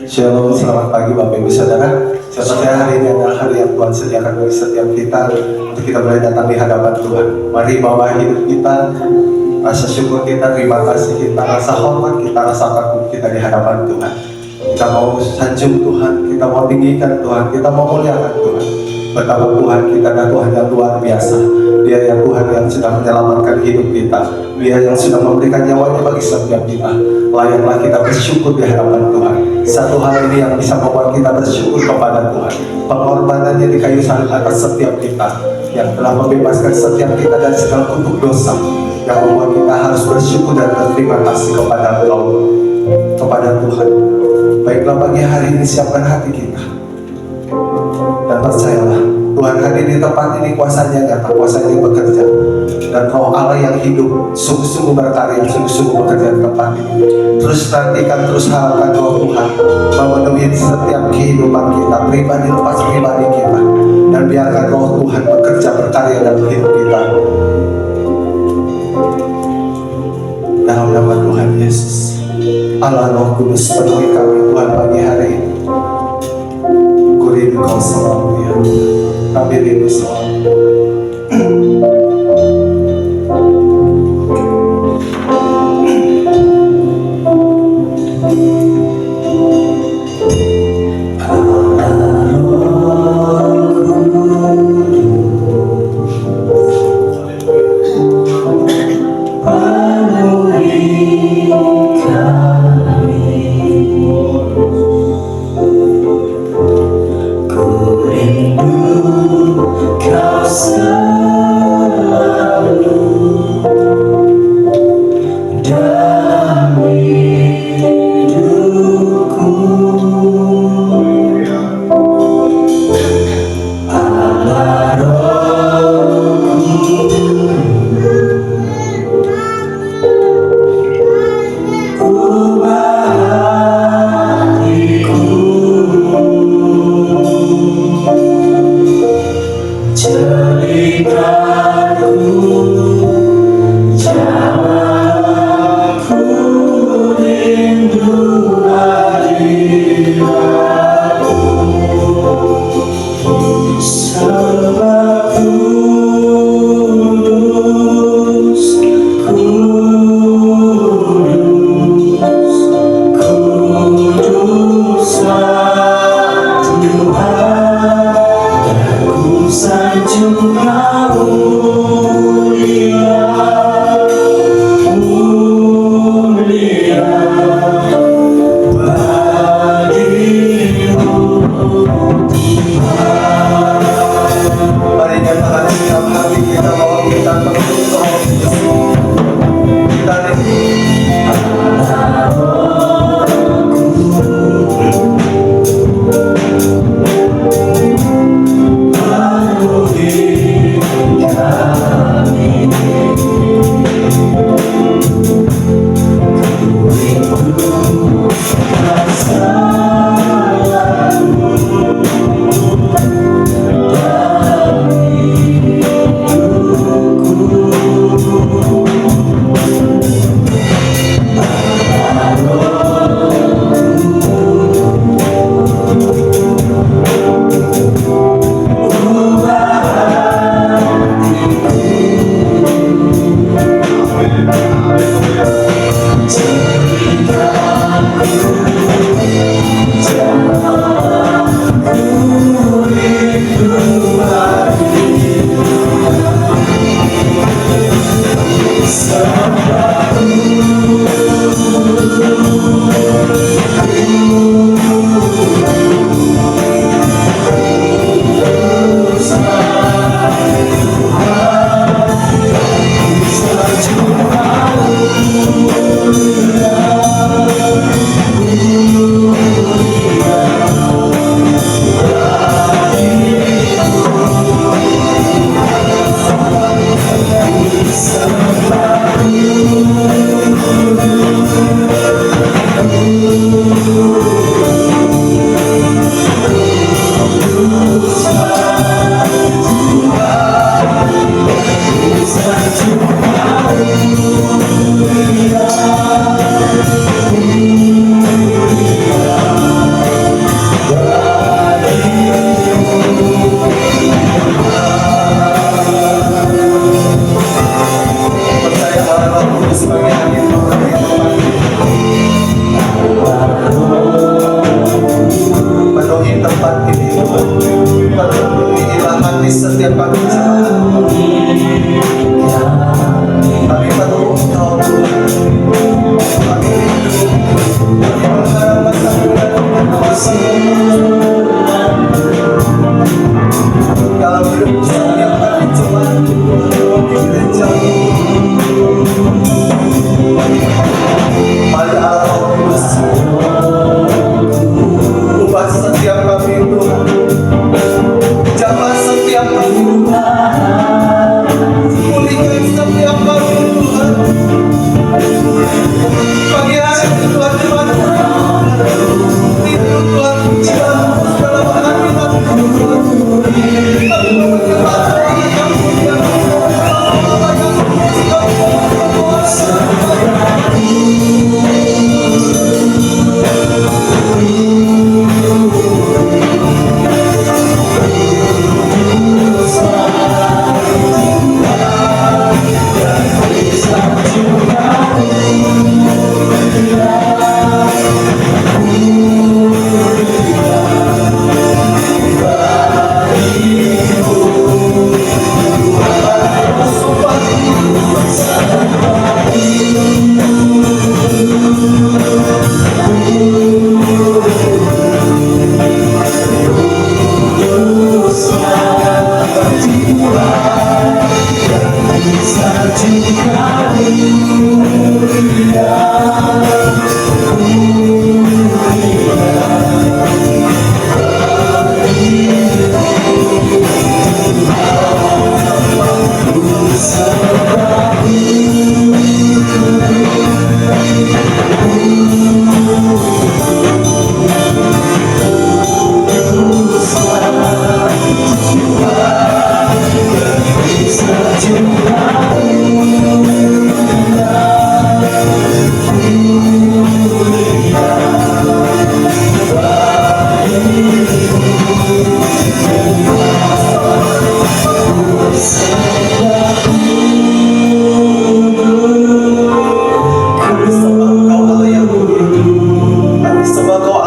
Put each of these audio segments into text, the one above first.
Shalom, selamat pagi Bapak Ibu Saudara. Seperti hari ini adalah hari yang Tuhan sediakan bagi setiap kita untuk kita boleh datang di hadapan Tuhan. Mari bawa hidup kita, rasa syukur kita, terima kasih kita, rasa hormat kita, rasa takut kita di hadapan Tuhan. Kita mau sanjung Tuhan, kita mau tinggikan Tuhan, kita mau muliakan Tuhan. Betapa Tuhan kita adalah Tuhan yang luar biasa. Dia yang Tuhan yang sudah menyelamatkan hidup kita. Dia yang sudah memberikan nyawanya bagi setiap kita. Layaklah kita bersyukur di hadapan Tuhan. Satu hal ini yang bisa membuat kita bersyukur kepada Tuhan. Pengorbanannya di kayu salib atas setiap kita, yang telah membebaskan setiap kita dari segala kutuk dosa, yang membuat kita harus bersyukur dan berterima kasih kepada Allah, kepada Tuhan. Baiklah, pagi hari ini siapkan hati kita dan percayalah Tuhan hadir di tempat ini. Kuasanya nyata, kuasanya bekerja, dan Roh Allah yang hidup sungguh-sungguh berkarya, sungguh-sungguh bekerja di tempat ini. Terus nantikan, terus harapkan Roh Tuhan memenuhi setiap kehidupan kita, pribadi lepas pribadi kita, dan biarkan Roh Tuhan bekerja berkarya dalam hidup kita. Dalam nama Tuhan Yesus, Allah Roh Kudus penuhi kami Tuhan pagi hari ini. Rindu kau selalu ya, kami rindu selalu. Kau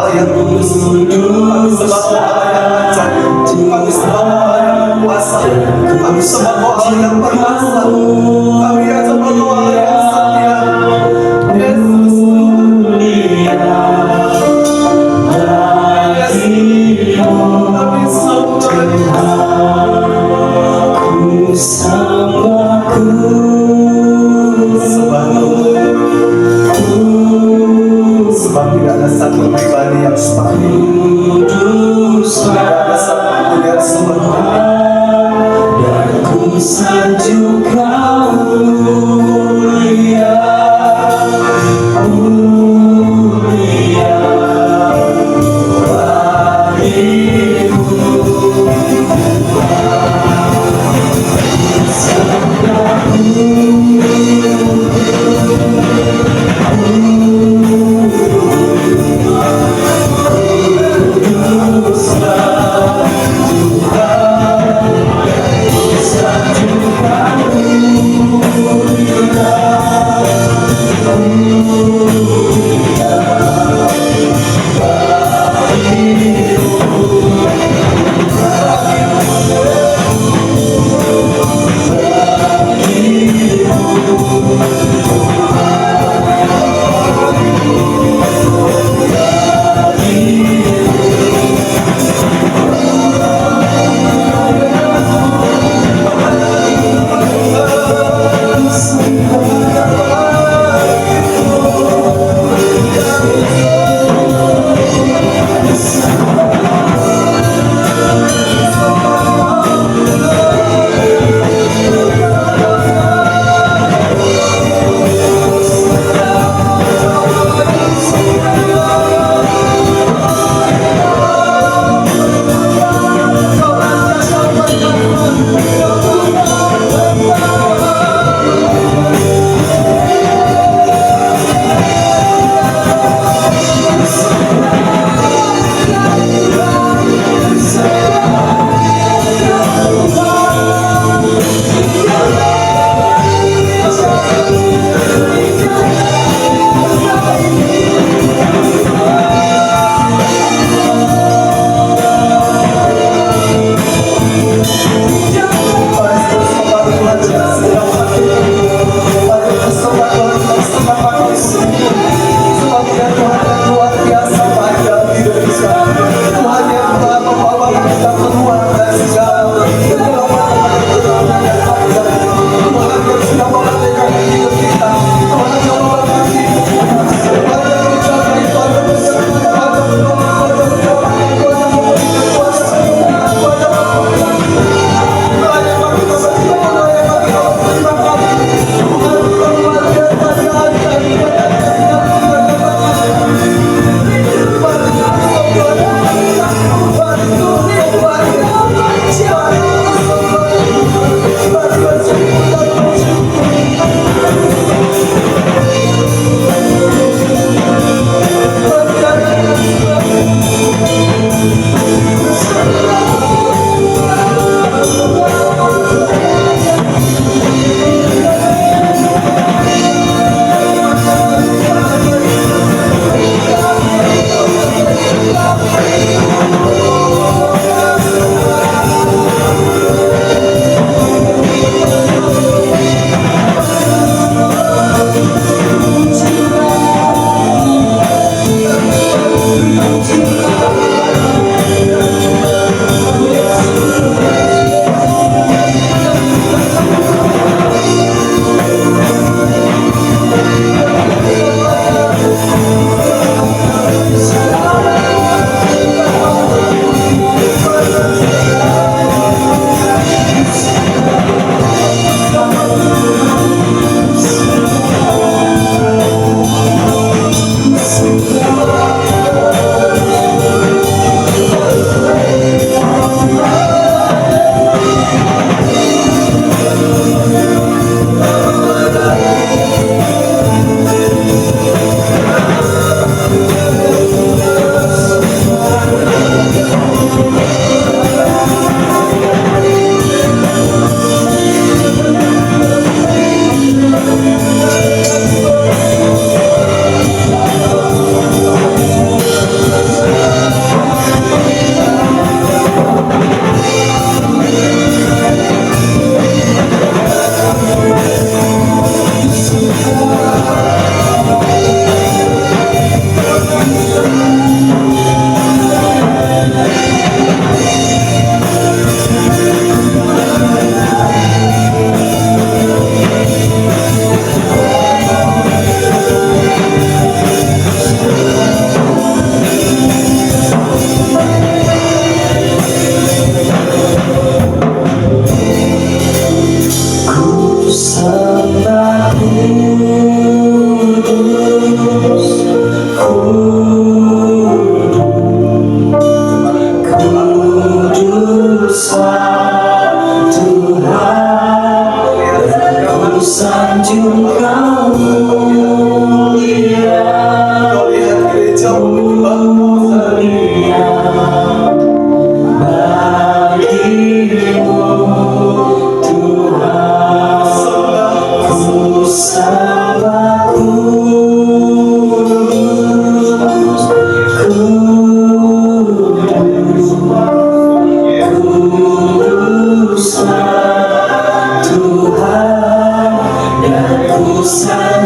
Allah yang kudus, kami sembah Kau Allah yang ajaib, kami sembah Kau Allah yang kuasa, kami sembah Kau Allah yang perkasa, kami sembah Kau Allah yang setia. Yesus kami sebab tidak ada satu pribadi yang seperti tidak ada satu pun yang seperti dan ku sanjung Kau mulia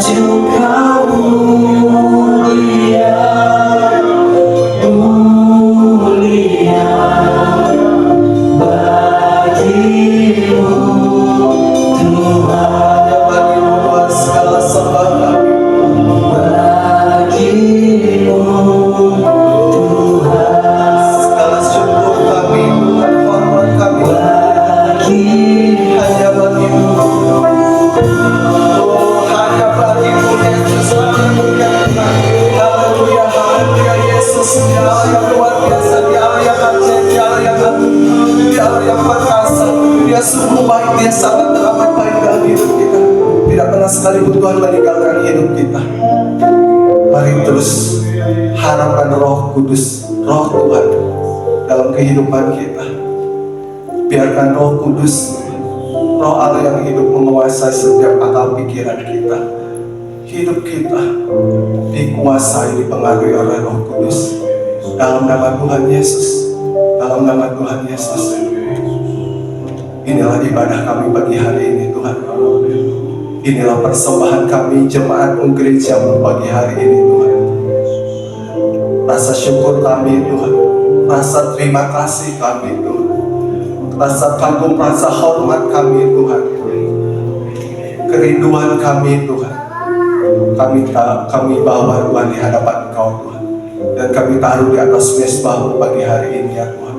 Engkau mulia, mulia bagimu Tuhan. Bagimu Tuhan segala sembah kami. Bagimu Tuhan, Segala syukur kami, Tuhan, hormat kami. bagimu Hanya bagimu. Oh, hanya bagimu Yesus. Haleluya Tuhan. Haleluya, haleluya Yesus. Dia Allah yang luar biasa. Dia Allah yang ajaib. Dia Allah yang agung. Dia Allah yang perkasa. Dia sungguh baik. Dia sangat teramat baik dalam hidup kita. Tidak pernah sekalipun Tuhan meninggalkan hidup kita. Mari terus harapkan Roh Kudus, Roh Tuhan dalam kehidupan kita. Biarkan Roh Kudus, Roh Allah yang hidup menguasai setiap akal pikiran kita. Hidup kita dikuasai, dipengaruhi oleh Roh Kudus. Dalam nama Tuhan Yesus, dalam nama Tuhan Yesus. Inilah ibadah kami pagi hari ini Tuhan. Inilah persembahan kami jemaat gerejamu pagi hari ini Tuhan. Rasa syukur kami Tuhan, rasa terima kasih kami Tuhan, rasa kagum, rasa hormat kami Tuhan, kerinduan kami Tuhan. Kami bawa Tuhan di hadapan Engkau Tuhan, dan kami taruh di atas mezbahmu pagi hari ini ya Tuhan.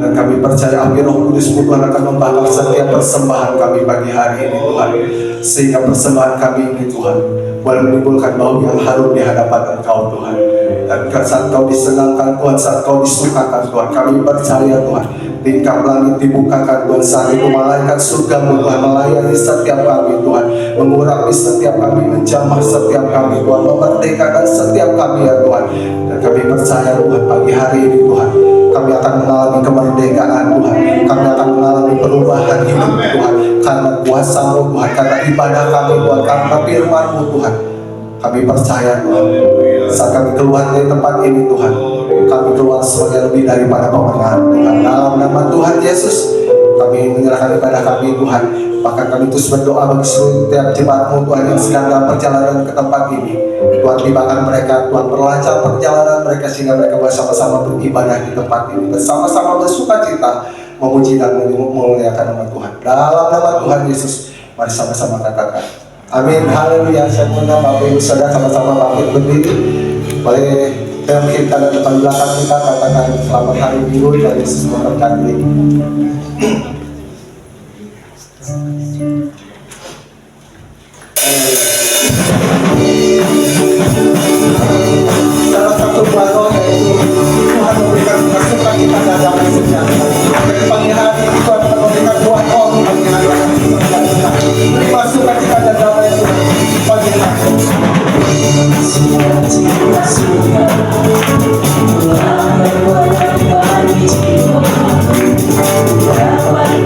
Dan kami percaya api Roh Kudus-Mu Tuhan akan membakar setiap persembahan kami pagi hari ini Tuhan, sehingga persembahan kami ini Tuhan boleh menimbulkan bau yang harum di hadapan Engkau Tuhan. Dan saat Kau disenangkan Tuhan, saat Kau disukakan Tuhan, kami percaya Tuhan, tingkap langit dibukakan Tuhan, saat itu malaikat surga-Mu Tuhan melayani setiap kami Tuhan, mengurapi setiap kami, menjamah setiap kami Tuhan, memerdekakan setiap kami ya Tuhan. Dan kami percaya Tuhan pagi hari ini Tuhan, kami akan mengalami kemerdekaan Tuhan, kami akan mengalami perubahan hidup Tuhan, karena kuasa-Mu Tuhan, karena ibadah kami Tuhan, karena firman-Mu Tuhan. Kami percaya Tuhan, saat kami keluar dari tempat ini Tuhan, kami keluar sebagai lebih daripada pemenang Tuhan. Dalam nama Tuhan Yesus, kami menyerahkan ibadah kami Tuhan. Bahkan kami terus berdoa bagi seluruh tiap jemaat-Mu Tuhan yang sedang dalam perjalanan ke tempat ini. Tuhan libatkan mereka, Tuhan perlancar perjalanan mereka sehingga mereka bersama-sama beribadah di tempat ini, bersama-sama bersuka cita memuji dan memuliakan nama Tuhan. Dalam nama Tuhan Yesus, mari sama-sama katakan amin, haleluya. Saya mengundang Bapak Ibu Saudara sama-sama bangkit berdiri. Boleh mungkin pada depan belakang kita katakan selamat hari Minggu dan Yesus memberkati. Salah satu baru yaitu Tuhan memberikan masukan kita dalam sejarah. Dari pagi hari ini Tuhan memberikan doa pagi hari ini. Beri masukan kita dalam pagi hari. Tuhan berbuat baik jiwa, dapat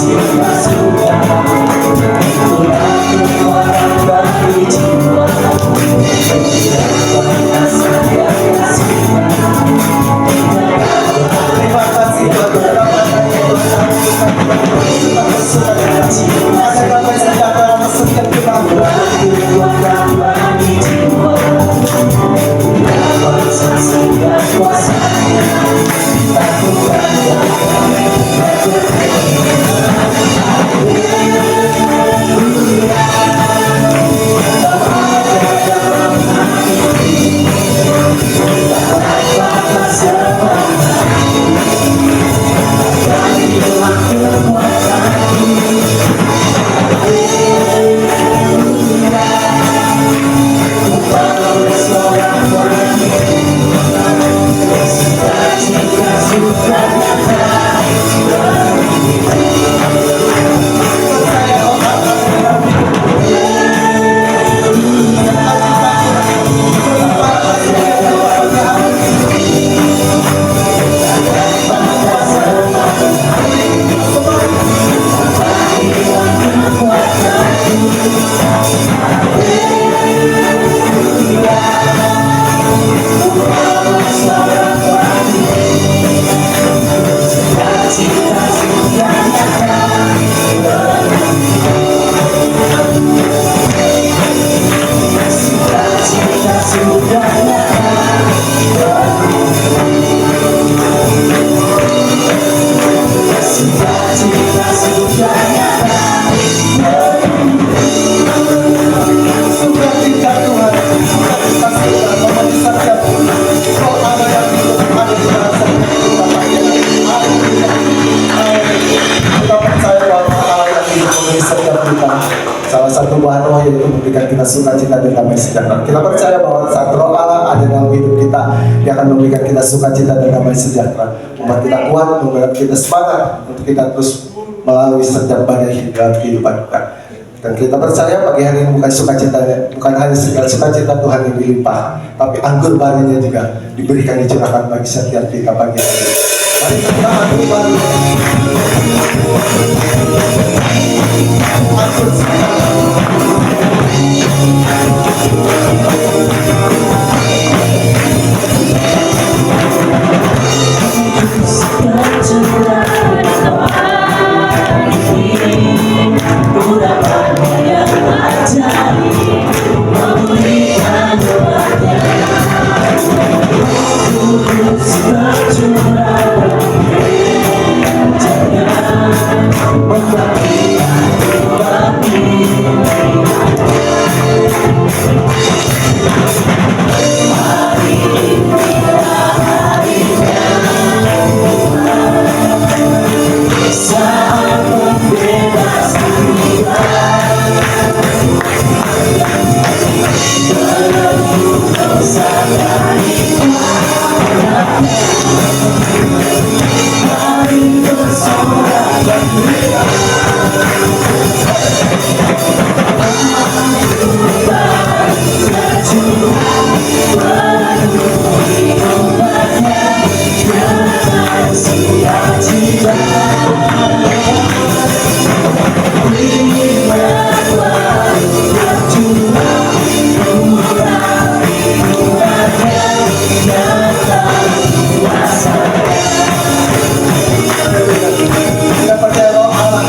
Terima kasih buat harapan dan kebenaran kita bersukacita. Ada damai sejahtera dalam setiap kita. Salah satu buah roh yaitu memberikan kita sukacita dan damai sejahtera. Kita percaya bahwa saat roh Allah ada dalam hidup kita, Dia akan memberikan kita sukacita dan damai sejahtera, membuat kita kuat, membuat kita semangat untuk kita terus melalui setiap badai dalam kehidupan kita. Dan kita percaya pagi hari ini bukan hanya segala sukacita Tuhan yang dilimpah, tapi anggur barunya juga diberikan dicurahkan bagi setiap kita pagi hari ini. Mari kita anggur baru. Anggur Kita percaya roh Allah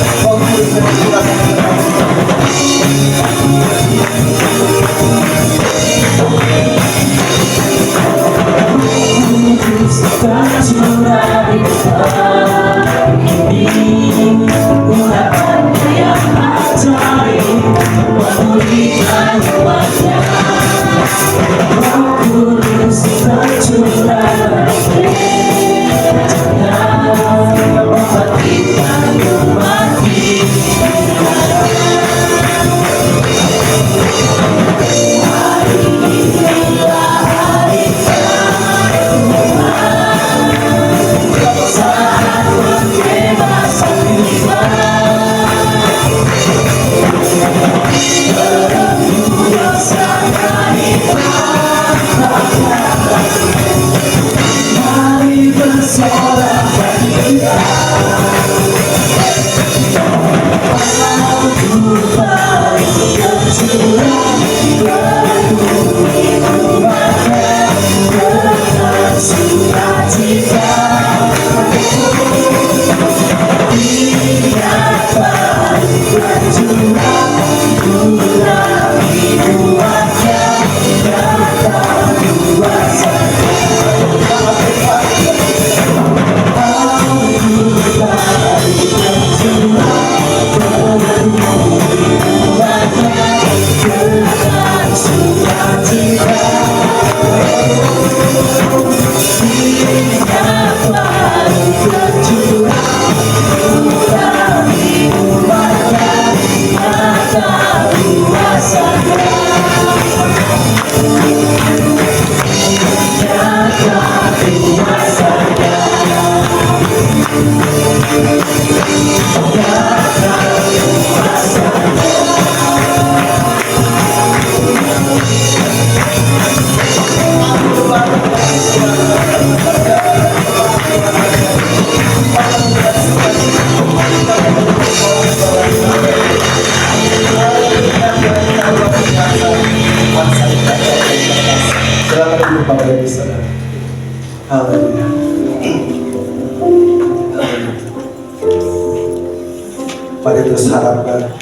Mari terus harapkan,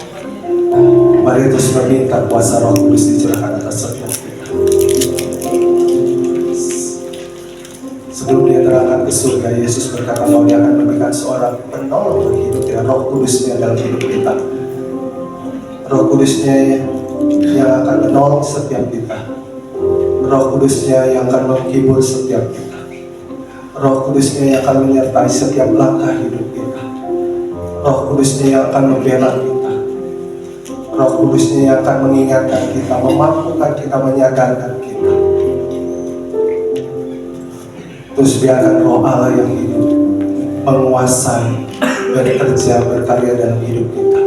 mari terus meminta kuasa Roh Kudus dicurahkan atas setiap kita. Sebelum dia terangkat ke surga, Yesus berkata bahwa dia akan memberikan seorang penolong bagi hidup kita. Roh Kudusnya dalam hidup kita. Roh Kudusnya yang akan menolong setiap kita. Roh Kudusnya yang akan menghibur setiap kita. Roh Kudusnya yang akan menyertai setiap langkah hidup kita. Roh Kudusnya yang akan membela kita. Roh Kudusnya yang akan mengingatkan kita, memampukan kita, menyadarkan kita. Terus biarkan Roh Allah yang hidup menguasai, bekerja, berkarya dalam hidup kita.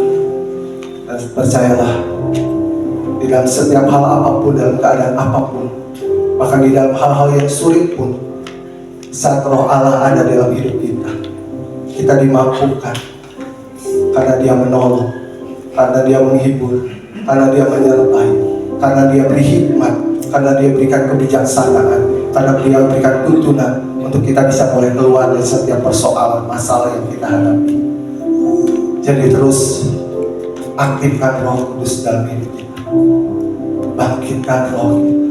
Dan percayalah, di dalam setiap hal apapun, dalam keadaan apapun, bahkan di dalam hal-hal yang sulit pun, saat Roh Allah ada dalam hidup kita, kita dimampukan karena Dia menolong, karena Dia menghibur, karena Dia menyertai, karena Dia beri hikmat, karena Dia berikan kebijaksanaan, karena Dia berikan tuntunan untuk kita bisa boleh keluar dari setiap persoalan, masalah yang kita hadapi. Jadi terus aktifkan Roh Kudus dalam hidup kita, bangkitkan Roh kita,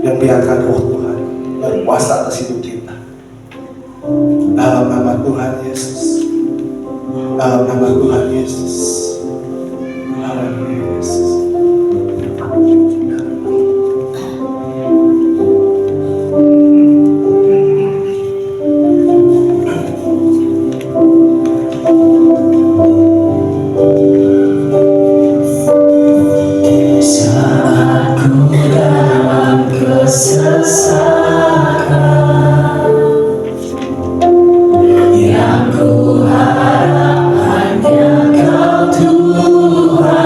dan biarkan Roh Tuhan berkuasa atas hidup kita. Dalam nama Tuhan Yesus, dalam nama Tuhan Yesus, haleluya Yesus. Saat ku dalam kesesakan, yang ku harap hanya Kau Tuhan.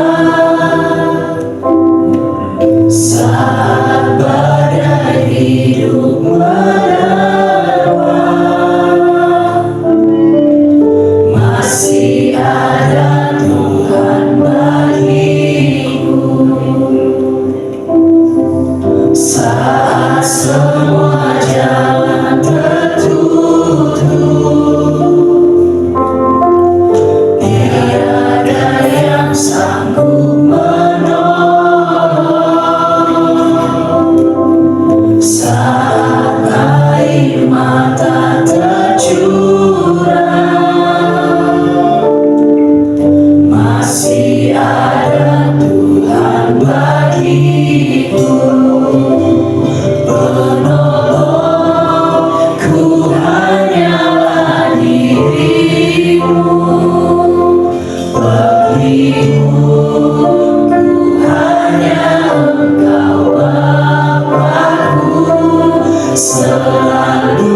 Saat badai hidup menerpa, masih ada Tuhan bagiku. Saat semua jalan tertutup, tiada yang sanggup menolong. Saat air mata tercurah, masih ada Tuhan bagiku. Penolongku hanyalah dirimu, pelindungku hanya Engkau Bapa-Ku, selalu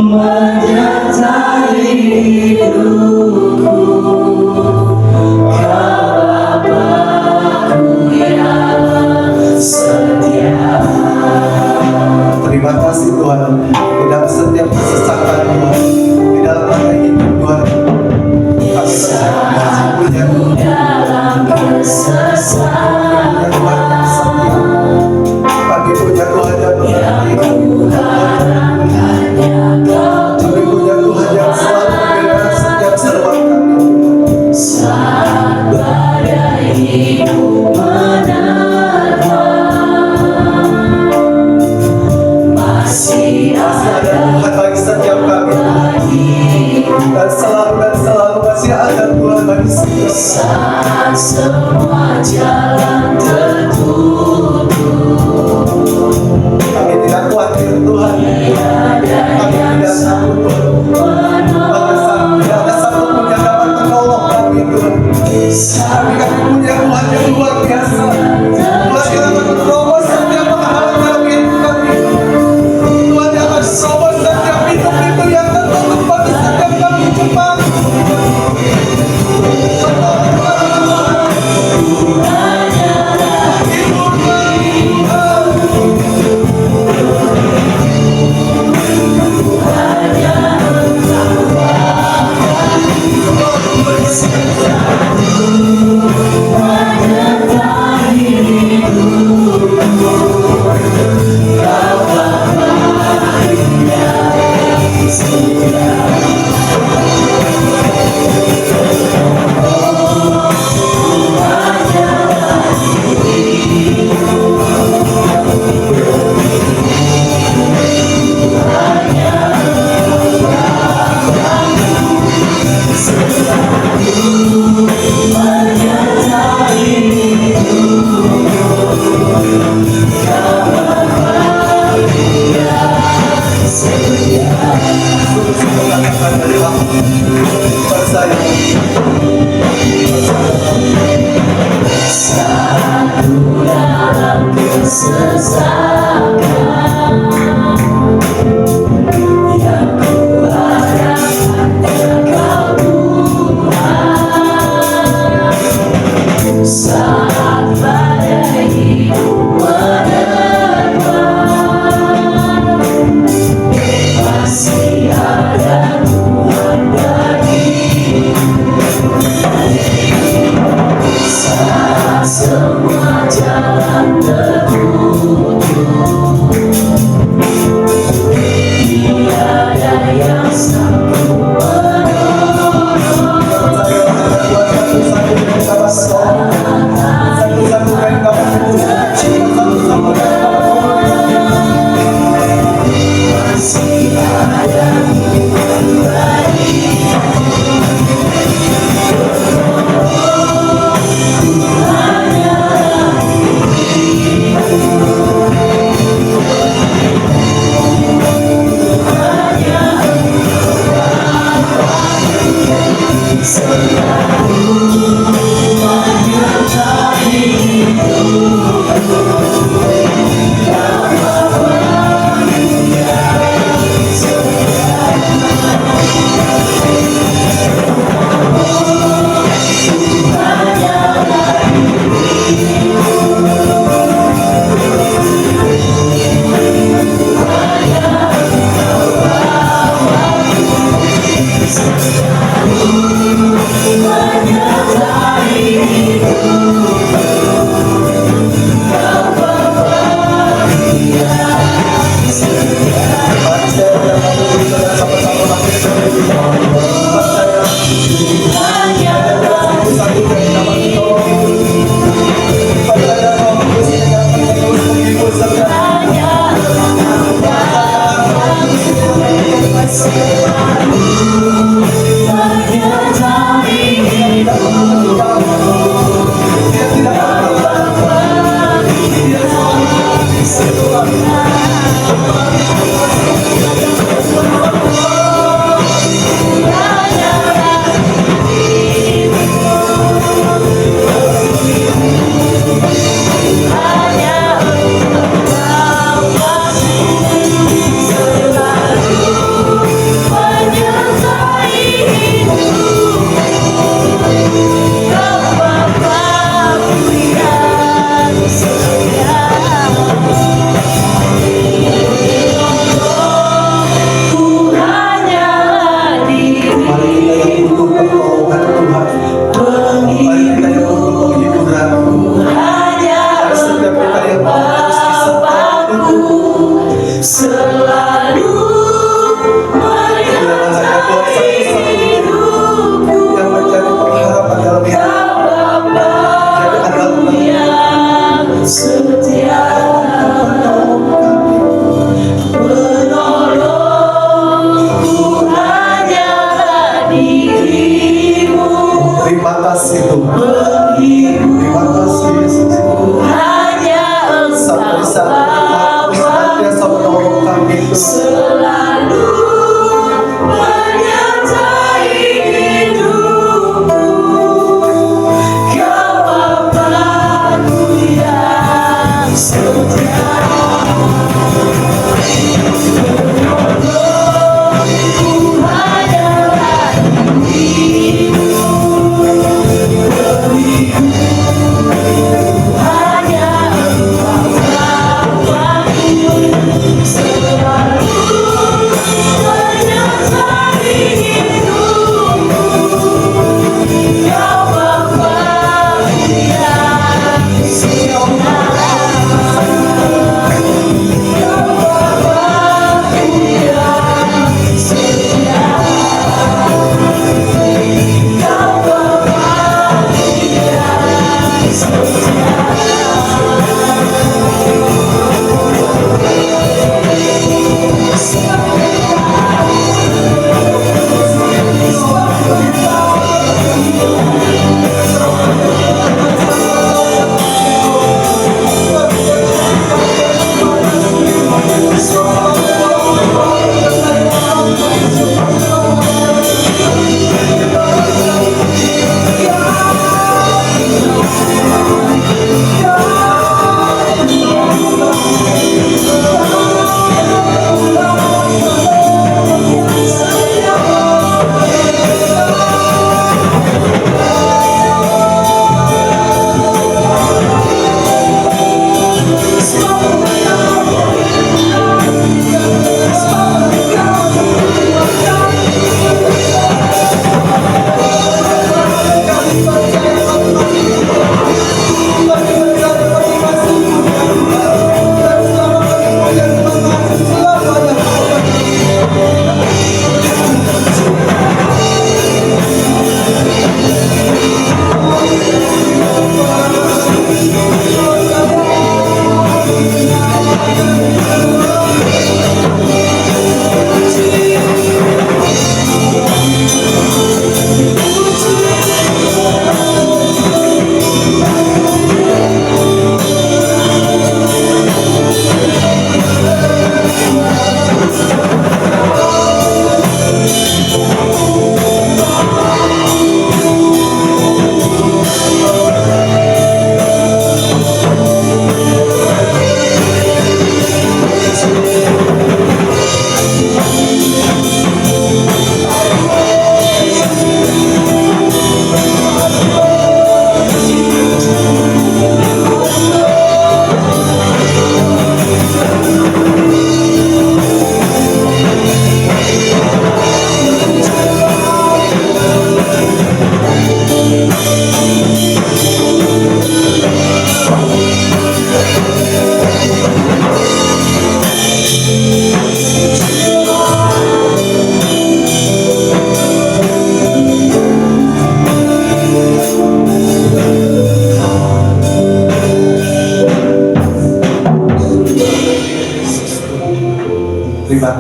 menyertai hidupku. Kau Bapa-Ku yang setia. Terima kasih Tuhan, di dalam setiap kesesakan Tuhan, di dalam langkah hidup Tuhan, kami percaya punya Tuhan Dalam kesesakan, yang setia. Kami punya Tuhan yang mengerti, hanya Kau kami punya Tuhan yang selalu membela setiap seruan kami. saat badai hidup menerpa, masih Masih ada ada Tuhan bagi setiap kami, dan selalu masih ada Tuhan bagi setiap kami. saat semua jalan tertutup, Kami tidak khawatir Tuhan, kami tidak takut Tuhan. Tidak ada satupun yang dapat menolong kami Tuhan. Kami punya Tuhan yang luar biasa. Tuhan yang akan menerobos setiap penghalang dalam hidup kami. Tuhan yang akan menerobos setiap pintu-pintu yang tertutup bagi setiap kami jumpa. Saat ku dalam kesesakan, yang ku harapkan Engkau Tuhan. Saat badai hidup menerpa, masih ada Tuhan bagiku. Saat semua jalan tertutup, tiada yang sanggup menolong. Masih ada Tuhan bagiku.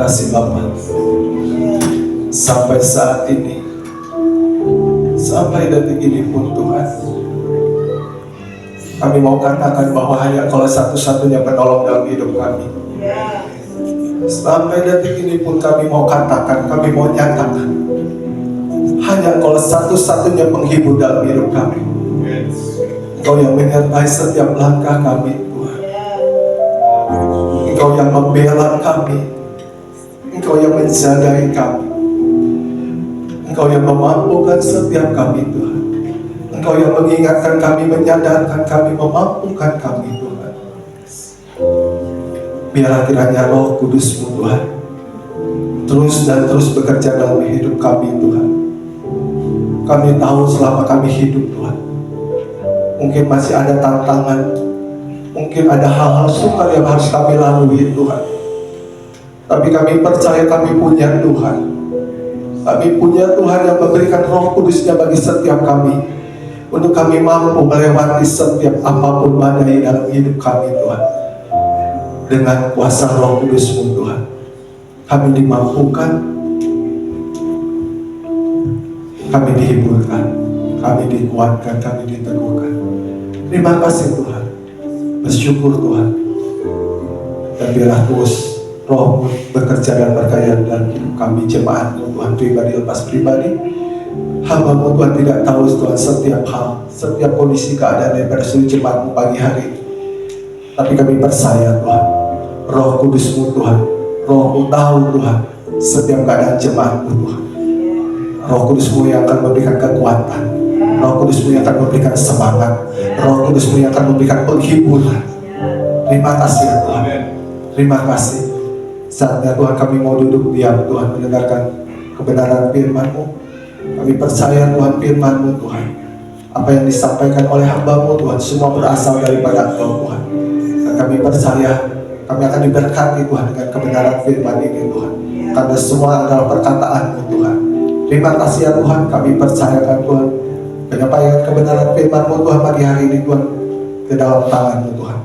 kasih Bapa. Sampai saat ini, sampai detik ini pun Tuhan, kami mau katakan bahwa hanya Engkau satu-satunya penolong dalam hidup kami. Sampai detik ini pun kami mau katakan, kami mau nyatakan, hanya Engkau satu-satunya penghibur dalam hidup kami. Engkau yang menyertai setiap langkah kami, Tuhan. Engkau yang membela kami. Engkau yang menjagai kami. Engkau yang memampukan setiap kami, Tuhan. Engkau yang mengingatkan kami, menyadarkan kami, memampukan kami, Tuhan. Biarlah kiranya Roh Kudus-Mu, Tuhan, terus dan terus bekerja dalam hidup kami, Tuhan. Kami tahu selama kami hidup, Tuhan, mungkin masih ada tantangan, mungkin ada hal-hal sukar yang harus kami lalui, Tuhan. Tapi kami percaya kami punya Tuhan. Kami punya Tuhan yang memberikan Roh Kudus-Nya bagi setiap kami, untuk kami mampu melewati setiap apapun badai dalam hidup kami, Tuhan. Dengan kuasa Roh Kudus-Mu, Tuhan, kami dimampukan, kami dihiburkan, kami dikuatkan, kami diteguhkan. Terima kasih Tuhan, bersyukur Tuhan, dan biarlah terus Roh bekerja dan berkarya dalam hidup kami, jemaat-Mu Tuhan, pribadi lepas pribadi. Hamba-Mu Tuhan tidak tahu Tuhan setiap hal, setiap kondisi keadaan daripada seluruh jemaat-Mu pagi hari ini. Tapi kami percaya Tuhan, Roh Kudus-Mu Tuhan, Roh-Mu tahu Tuhan setiap keadaan jemaat-Mu Tuhan. Roh Kudus-Mu yang akan memberikan kekuatan, Roh Kudus-Mu yang akan memberikan semangat, Roh Kudus-Mu yang akan memberikan penghiburan. Terima kasih ya Tuhan, terima kasih. Saatnya Tuhan kami mau duduk diam Tuhan, mendengarkan kebenaran firman-Mu. Kami percaya Tuhan firman-Mu Tuhan, apa yang disampaikan oleh hamba-Mu Tuhan, semua berasal daripada Engkau Tuhan. Dan kami percaya kami akan diberkati Tuhan dengan kebenaran firman ini Tuhan, karena semua adalah perkataan-Mu Tuhan. Terima kasih ya Tuhan, kami percayakan Tuhan penyampaian kebenaran firman-Mu Tuhan pagi hari ini Tuhan ke dalam tangan-Mu Tuhan.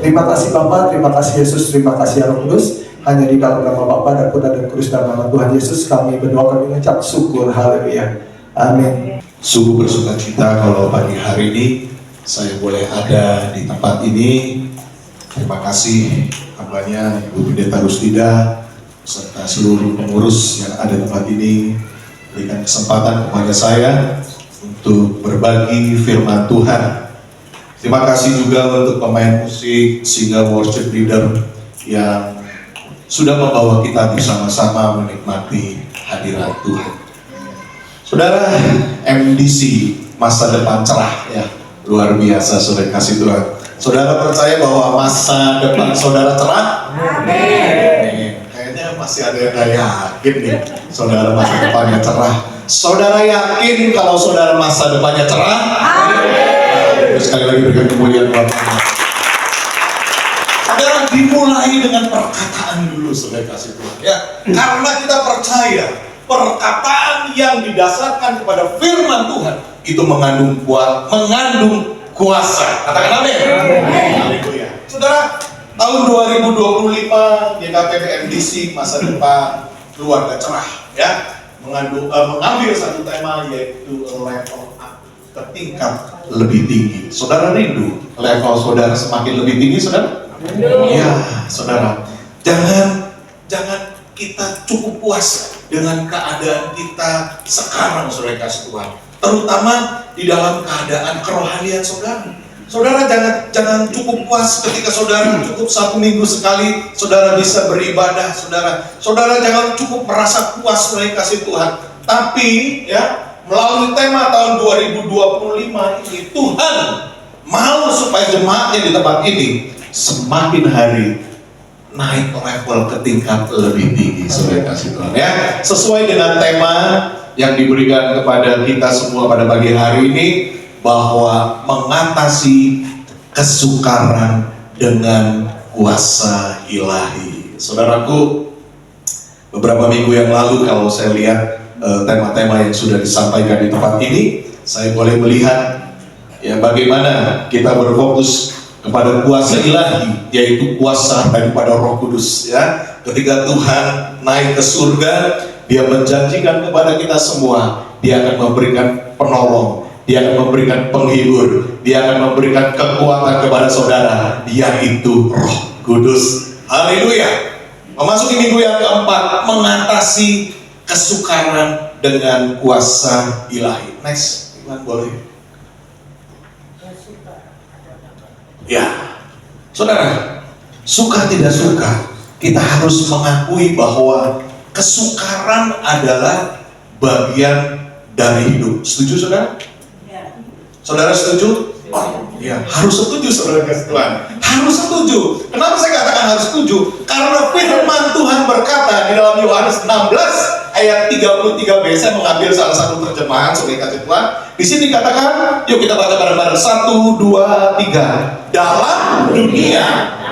Terima kasih Bapa, terima kasih Yesus, terima kasih ya Roh Kudus. Hanya di dalam nama Bapa dan Putra dan Kudus dan nama Tuhan Yesus kami berdoa, kami mengucap syukur. Haleluya. Amin. Sungguh bersuka cita kalau pagi hari ini saya boleh ada di tempat ini. Terima kasih hambanya Ibu Pendeta Rustida serta seluruh pengurus yang ada di tempat ini, berikan kesempatan kepada saya untuk berbagi firman Tuhan. Terima kasih juga untuk pemain musik, single worship leader yang sudah membawa kita bersama-sama menikmati hadirat Tuhan. Saudara, MDC masa depan cerah ya, luar biasa saudara kasih Tuhan. Saudara percaya bahwa masa depan saudara cerah? Amin. Kayaknya masih ada yang gak yakin nih, saudara masa depannya cerah. Saudara yakin kalau saudara masa depannya cerah? Amin. Sekali lagi berikan kemuliaan buat Allah. Saudara, dimulai dengan perkataan dulu saudara kasih Tuhan ya. Karena kita percaya perkataan yang didasarkan kepada firman Tuhan itu mengandung kuasa. Katakan amin. Haleluya. Saudara, tahun 2025 GKPB MDC masa depan keluarga cerah ya, mengambil satu tema yaitu level up, ke tingkat lebih tinggi. Saudara rindu level saudara semakin lebih tinggi saudara? Ya, saudara, jangan kita cukup puas dengan keadaan kita sekarang, saudara kasih Tuhan. Terutama di dalam keadaan kerohanian saudara. Saudara jangan cukup puas ketika saudara cukup 1 minggu sekali saudara bisa beribadah, saudara jangan cukup merasa puas, saudara kasih Tuhan. Tapi ya, melalui tema tahun 2025 ini Tuhan mau supaya jemaatnya di tempat ini semakin hari naik level ke tingkat lebih tinggi, saudara kasih Tuhan ya. Sesuai dengan tema yang diberikan kepada kita semua pada pagi hari ini, bahwa mengatasi kesukaran dengan kuasa ilahi. Saudaraku, beberapa minggu yang lalu kalau saya lihat tema-tema yang sudah disampaikan di tempat ini, saya boleh melihat ya bagaimana kita berfokus kepada kuasa ilahi, yaitu kuasa daripada Roh Kudus ya. ketika Tuhan naik ke surga, Dia menjanjikan kepada kita semua, Dia akan memberikan penolong, Dia akan memberikan penghibur, Dia akan memberikan kekuatan kepada saudara, yaitu Roh Kudus. Haleluya. Memasuki minggu yang keempat, mengatasi kesukaran dengan kuasa ilahi. Next, Iwan boleh. Ya, saudara, suka tidak suka, kita harus mengakui bahwa kesukaran adalah bagian dari hidup. Setuju, saudara? Saudara setuju? Oh, ya, harus setuju, saudara kasih Tuhan. Harus setuju. Kenapa saya katakan harus setuju? Karena firman Tuhan berkata di dalam Yohanes 16 ayat 33b, saya mengambil salah satu terjemahan, saudara kasih Tuhan. Di sini dikatakan, yuk kita baca bareng-bareng. 1, 2, 3. Dalam dunia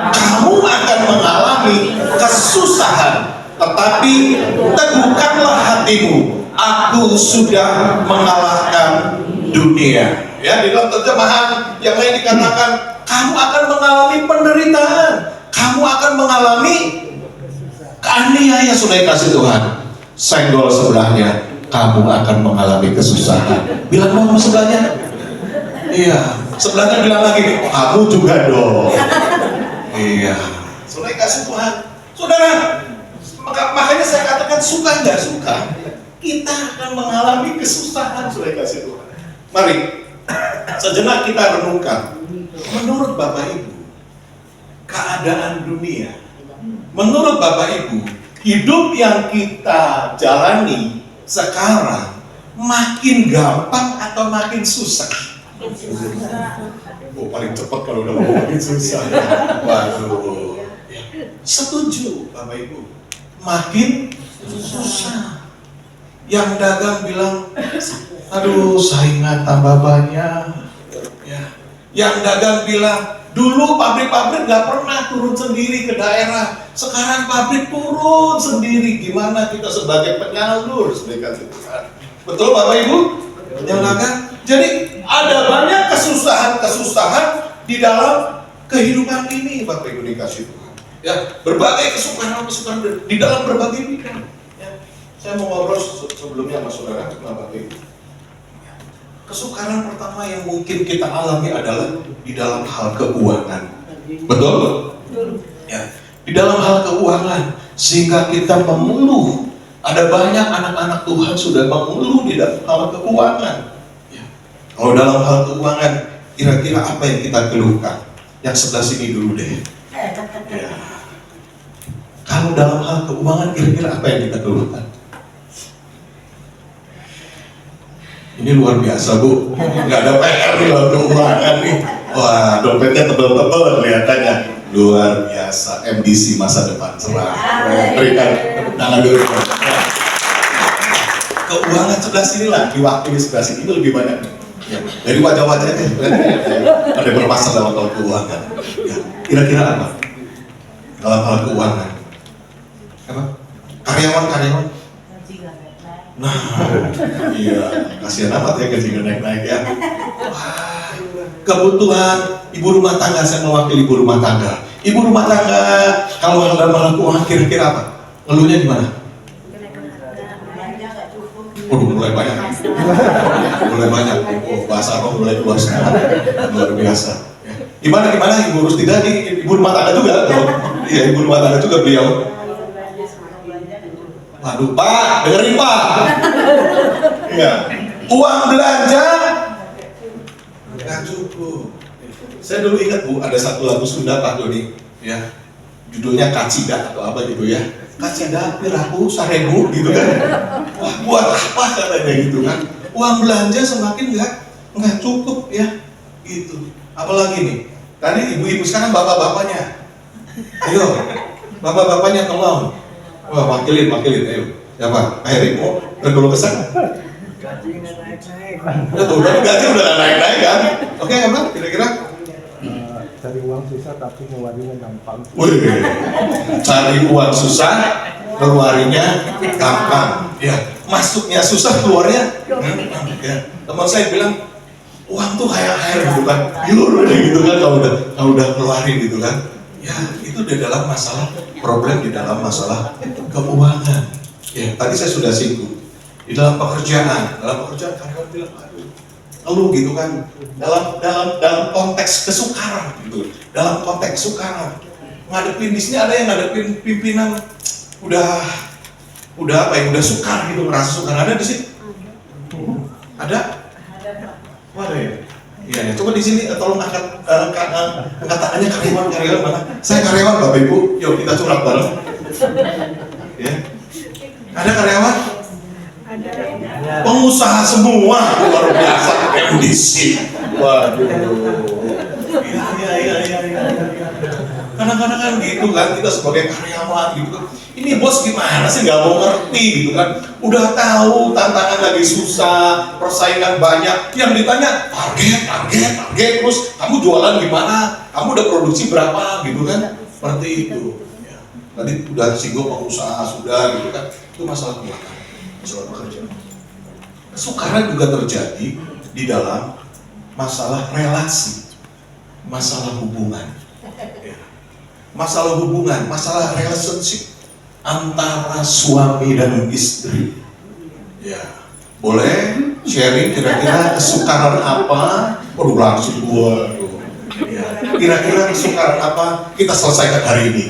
kamu akan mengalami kesusahan, tetapi teguhkanlah hatimu. Aku sudah mengalahkan dunia. Ya, di dalam terjemahan yang lain dikatakan, kamu akan mengalami penderitaan, kamu akan mengalami keaniayaan, saudara kasih Tuhan. Senggol sebelahnya, kamu akan mengalami kesusahan. Bilang mau sebelahnya, iya. Sebelahnya bilang lagi, kamu juga dong. Iya. Saudara kasih Tuhan. Saudara, makanya saya katakan suka nggak suka, kita akan mengalami kesusahan, saudara kasih Tuhan. Mari, sejenak kita renungkan. Menurut Bapak Ibu, keadaan dunia, menurut Bapak Ibu, hidup yang kita jalani sekarang makin gampang atau makin susah? Oh, paling cepat kalau udah mau makin susah. Waduh. Setuju Bapak Ibu, makin susah. Yang dagang bilang, aduh saingan tambah banyak. Ya. Yang dagang bilang, dulu pabrik-pabrik nggak pernah turun sendiri ke daerah, sekarang pabrik turun sendiri. Gimana kita sebagai penyalur, sebagai Tuhan? Betul Bapak Ibu? Yang dagang. Jadi ada banyak kesusahan-kesusahan di dalam kehidupan ini, Bapak Ibu dikasih Tuhan. Ya, berbagai kesukaran di dalam berbagai bidang. Ya. Saya mau ngobrol sebelumnya sama saudara, Bapak Ibu. Kesukaran pertama yang mungkin kita alami adalah di dalam hal keuangan. Betul? Ya, di dalam hal keuangan, sehingga kita mengeluh. Ada banyak anak-anak Tuhan sudah mengeluh di dalam hal keuangan. Ya. Kalau dalam hal keuangan, kira-kira apa yang kita keluhkan? Yang sebelah sini dulu deh. Ya. Kalau dalam hal keuangan, kira-kira apa yang kita keluhkan? Ini luar biasa Bu, nggak ada PR di dalam keuangan nih. Wah, dompetnya tebel-tebel kelihatannya. Luar biasa, MDC masa depan cerah. Berikan tangan dulu. Keuangan sebelah sini lah, diwakili sebelah sini itu lebih banyak. Ya, dari wajah-wajahnya ada bermasalah dalam hal keuangan. Ya, kira-kira apa? Dalam hal keuangan? Apa? Karyawan-karyawan? Nah, iya, kasihan amat ya gaji naik-naik ya. Wah, kebutuhan ibu rumah tangga, saya mewakili ibu rumah tangga. Ibu rumah tangga, kalau dalam hal keuangan kira-kira apa? Ngeluhnya gimana? Waduh, mulai banyak. Mulai banyak. Oh, bahasa apa mulai keluar semua. Luar biasa. Gimana ibu urus tidak? Ibu rumah tangga juga. Iya, ibu rumah tangga juga beliau. Waduh Pak, dengerin Pak. Iya. Uang belanja nggak cukup. Saya dulu ingat Bu, ada satu lagu Sunda Pak Doni, ya, judulnya Kacida atau apa gitu ya. Kacida piraku 1000 gitu kan. Wah, buat apa katanya gitu kan. Uang belanja semakin nggak cukup ya. Gitu. Apalagi nih, tadi ibu-ibu sekarang bapak-bapaknya. Ayo, bapak-bapaknya tolong. Wah, wakilin, ayo. Ya Pak, Heri mau berkeluh kesah. Gaji nggak naik-naik. Betul, gaji udah naik-naik kan. Oke, apa? Kira-kira? Cari uang susah tapi ngeluarinnya gampang. Wih, cari uang susah, ngeluarinnya gampang. Ya, masuknya susah, keluarnya. Ya, teman saya bilang, uang tuh kayak air gitu kan, yur gitu kan, kalau udah keluarin gitu kan. Ya, itu di dalam masalah problem di dalam masalah keuangan. Ya, tadi saya sudah singgung. Di dalam pekerjaan karyawan bilang, aduh, ngeluh gitu kan. Dalam konteks kesukaran gitu. Dalam konteks sukaran. Ngadepin di sini ada yang ngadepin pimpinan udah apa ya, udah sukar gitu, merasa sukar. Ada di sini? Ada? Wah, ada ya? Iya, ya. Coba di sini tolong angkat tangannya karyawan mana? Saya karyawan Bapak Ibu, yuk kita curhat bareng. Ya. Ada karyawan? Ada. Pengusaha semua, luar biasa, MDC. Waduh. Iya. Kadang-kadang kan gitu kan, kita sebagai karyawan gitu kan. Ini bos gimana sih, nggak mau ngerti gitu kan. Udah tahu tantangan lagi susah, persaingan banyak. Yang ditanya target, terus kamu jualan gimana? Kamu udah produksi berapa gitu kan? Seperti itu. Ya. Tadi udah singgung pengusaha sudah gitu kan. Itu masalah keuangan, masalah pekerjaan. Kesukaran juga terjadi di dalam masalah relasi, masalah hubungan. Ya. Masalah hubungan, masalah relationship antara suami dan istri. Ya, boleh sharing kira-kira kesukaran apa? Waduh, langsung gua. Ya, kira-kira kesukaran apa kita selesaikan hari ini?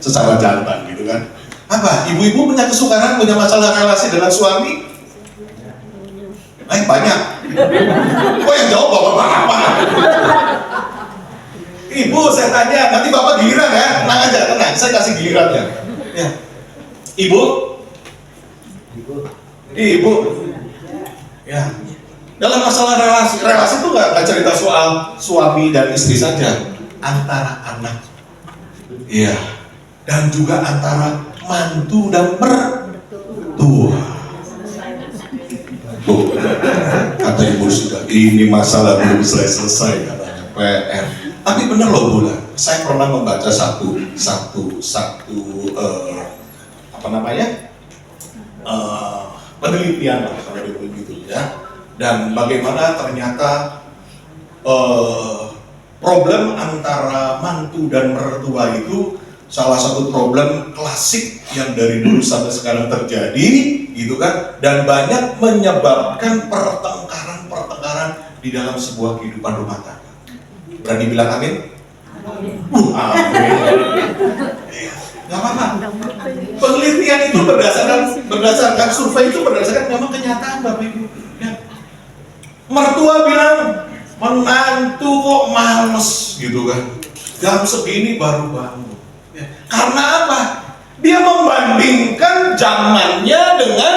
Secara jantan gitu kan? Apa? Ibu-ibu punya kesukaran, punya masalah relasi dengan suami? Banyak. Kok yang jawab bapak-bapak? Ibu, saya tanya, nanti bapak giliran ya, tenang aja, tenang, saya kasih giliran ya. Ya. Ibu? Ya. Dalam masalah relasi itu nggak cerita soal suami dan istri saja, antara anak, iya, dan juga antara mantu dan mertua. Tuh, kata ibu sudah, ini masalah belum selesai katanya, PR. Tapi benar loh Bulan, saya pernah membaca satu penelitian lah kalau begitu ya, dan bagaimana ternyata problem antara mantu dan mertua itu salah satu problem klasik yang dari dulu sampai sekarang terjadi, gitu kan, dan banyak menyebabkan pertengkaran di dalam sebuah kehidupan rumah tangga. Berani bilang amin? Amin. Gak apa-apa. Penelitian itu berdasarkan survei itu berdasarkan memang kenyataan Bapak Ibu. Ya. Mertua bilang menantu kok males gitu kan. Jam segini baru bangun. Ya. Karena apa? Dia membandingkan zamannya dengan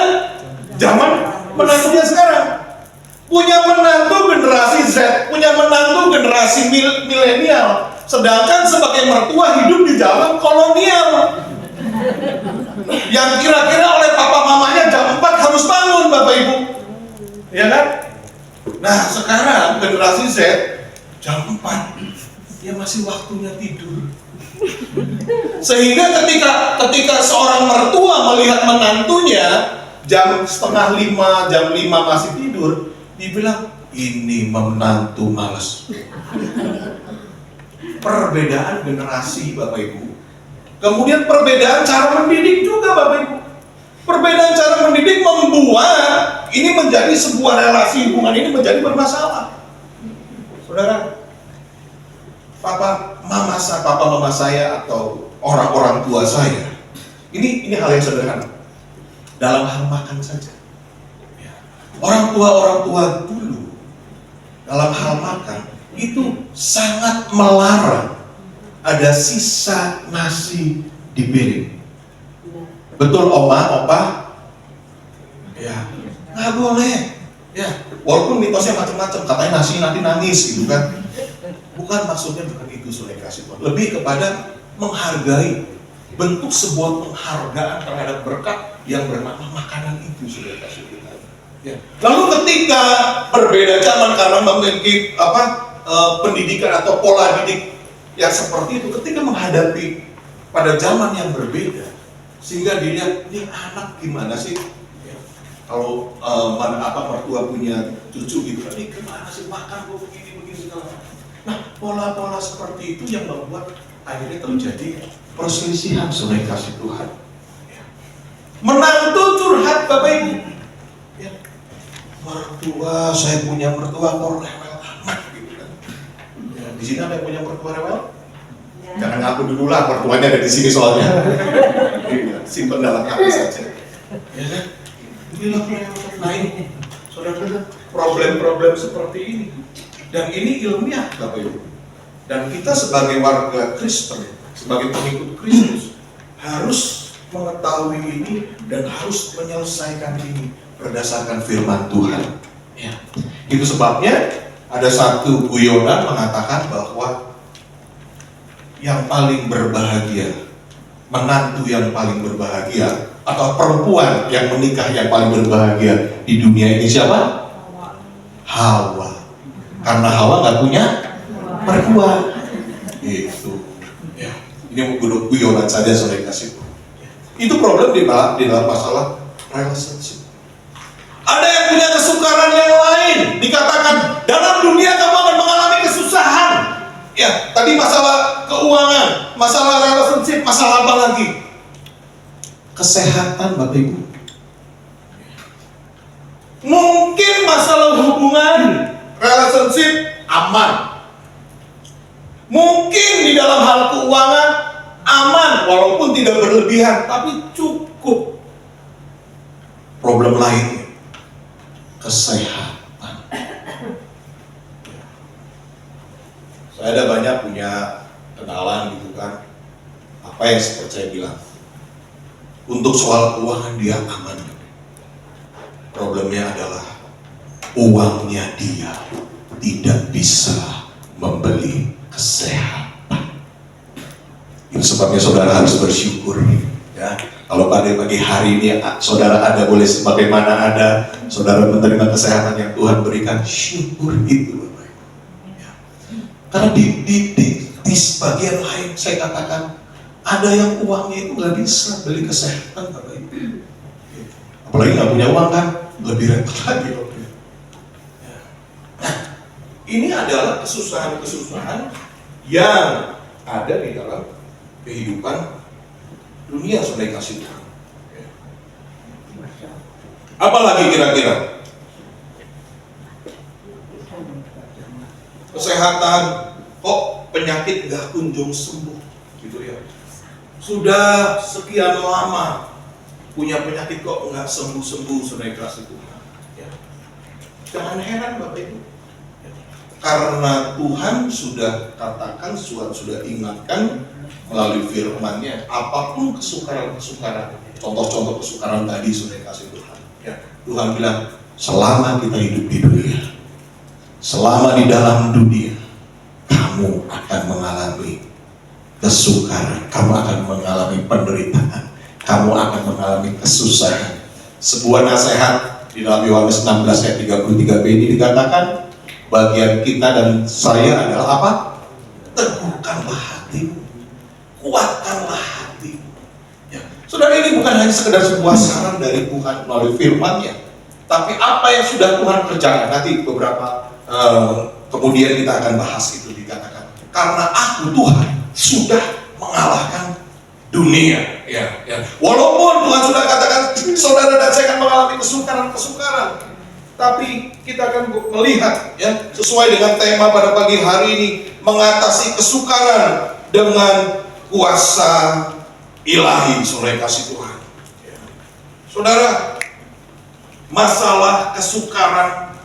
zaman menantunya sekarang. Punya menantu generasi Z, punya menantu generasi milenial. Sedangkan sebagai mertua hidup di zaman kolonial. Yang kira-kira oleh papa mamanya jam 4 harus bangun Bapak Ibu. Ya kan? Nah sekarang generasi Z jam 4 ya masih waktunya tidur. Sehingga ketika seorang mertua melihat menantunya jam 4:30, jam 5 masih tidur, dibilang ini menantu malas. Perbedaan generasi Bapak Ibu. Kemudian perbedaan cara mendidik juga Bapak Ibu. Perbedaan cara mendidik membuat ini menjadi sebuah relasi hubungan ini menjadi bermasalah. Saudara, papa mama saya atau orang-orang tua saya. Ini hal yang sederhana. Dalam hal makan saja. Orang tua dulu dalam hal makan itu sangat melarang ada sisa nasi di piring. Betul oma, opa? Ya, nggak boleh. Ya, walaupun mitosnya macam-macam, katanya nasi nanti nangis gitu kan. Bukan maksudnya bukan itu saudara kasih Tuhan. Lebih kepada menghargai, bentuk sebuah penghargaan terhadap berkat yang bernama makanan itu saudara kasih Tuhan. Ya. Lalu ketika berbeda zaman karena memiliki pendidikan atau pola didik yang seperti itu, ketika menghadapi pada zaman yang berbeda, sehingga dilihat ini anak gimana sih? Ya. Kalau mertua punya cucu gitu, ini gimana sih makan kok begini segala. Nah pola-pola seperti itu yang membuat akhirnya terjadi perselisihan saudara kasih Tuhan. Ya. Menantu curhat Bapak Ibu. Ya. Mertua, saya punya mertua kok rewel amat gitu kan. Ya, di sini ada yang punya mertua rewel? Jangan ngaku dulu lah, mertuanya ada di sini soalnya. Simpan dalam hati saja. Ya kan? Inilah nah ini, saudara, problem-problem seperti ini. Dan ini ilmiah Bapak Ibu. Dan kita sebagai warga Kristen, sebagai pengikut Kristus, harus mengetahui ini dan harus menyelesaikan ini berdasarkan firman Tuhan. Ya. Itu sebabnya ada satu guyonan mengatakan bahwa yang paling berbahagia, menantu yang paling berbahagia, atau perempuan yang menikah yang paling berbahagia di dunia ini siapa? Hawa. Karena Hawa nggak punya mertua. Itu. Ya. Ini guyonan saja saudara kasih. Itu problem di dalam masalah relationship. Ada yang punya kesukaran yang lain. Dikatakan dalam dunia kamu akan mengalami kesusahan. Ya, tadi masalah keuangan, masalah relationship, masalah apa lagi? Kesehatan Bapak Ibu. Mungkin masalah hubungan, relationship aman. Mungkin di dalam hal keuangan aman, walaupun tidak berlebihan, tapi cukup. Problem lainnya, kesehatan. Saya ada banyak punya kenalan gitu kan. Apa yang seperti saya bilang, untuk soal keuangan dia aman. Problemnya adalah uangnya dia tidak bisa membeli kesehatan. Itu sebabnya saudara harus bersyukur. Ya, kalau pada pagi hari ini saudara ada boleh sebagaimana ada, saudara menerima kesehatan yang Tuhan berikan, syukur itu Bapak Ibu. Ya. Karena di sebagian lain saya katakan ada yang uangnya itu nggak bisa beli kesehatan Bapak Ibu. Apalagi nggak punya uang kan, lebih repot lagi. Ya. Nah, ini adalah kesusahan-kesusahan yang ada di dalam kehidupan dunia saudara kasih Tuhan. Apalagi kira-kira? Kesehatan, kok penyakit nggak kunjung sembuh, gitu ya? Sudah sekian lama punya penyakit kok nggak sembuh-sembuh saudara kasih Tuhan. Ya. Jangan heran Bapak Ibu. Karena Tuhan sudah katakan, sudah ingatkan melalui firman-Nya, apapun kesukaran-kesukaran, contoh-contoh kesukaran tadi sudah kasih Tuhan. Ya. Tuhan bilang, selama kita hidup di dunia, selama di dalam dunia, kamu akan mengalami kesukaran, kamu akan mengalami penderitaan, kamu akan mengalami kesusahan. Sebuah nasihat di dalam Yohanes 16 ayat 33b ini dikatakan, bagian kita dan saya adalah apa? Teguhkanlah hatimu, kuatkanlah hatimu. Ya. Saudara, ini bukan hanya sekedar sebuah saran dari Tuhan melalui firman-Nya, tapi apa yang sudah Tuhan kerjakan. Nanti beberapa kemudian kita akan bahas itu, dikatakan karena aku Tuhan sudah mengalahkan dunia. Ya. Walaupun Tuhan sudah katakan saudara dan saya akan mengalami kesukaran-kesukaran, tapi kita akan melihat ya sesuai dengan tema pada pagi hari ini, mengatasi kesukaran dengan kuasa ilahi saudara kasih Tuhan. Ya. Saudara, masalah kesukaran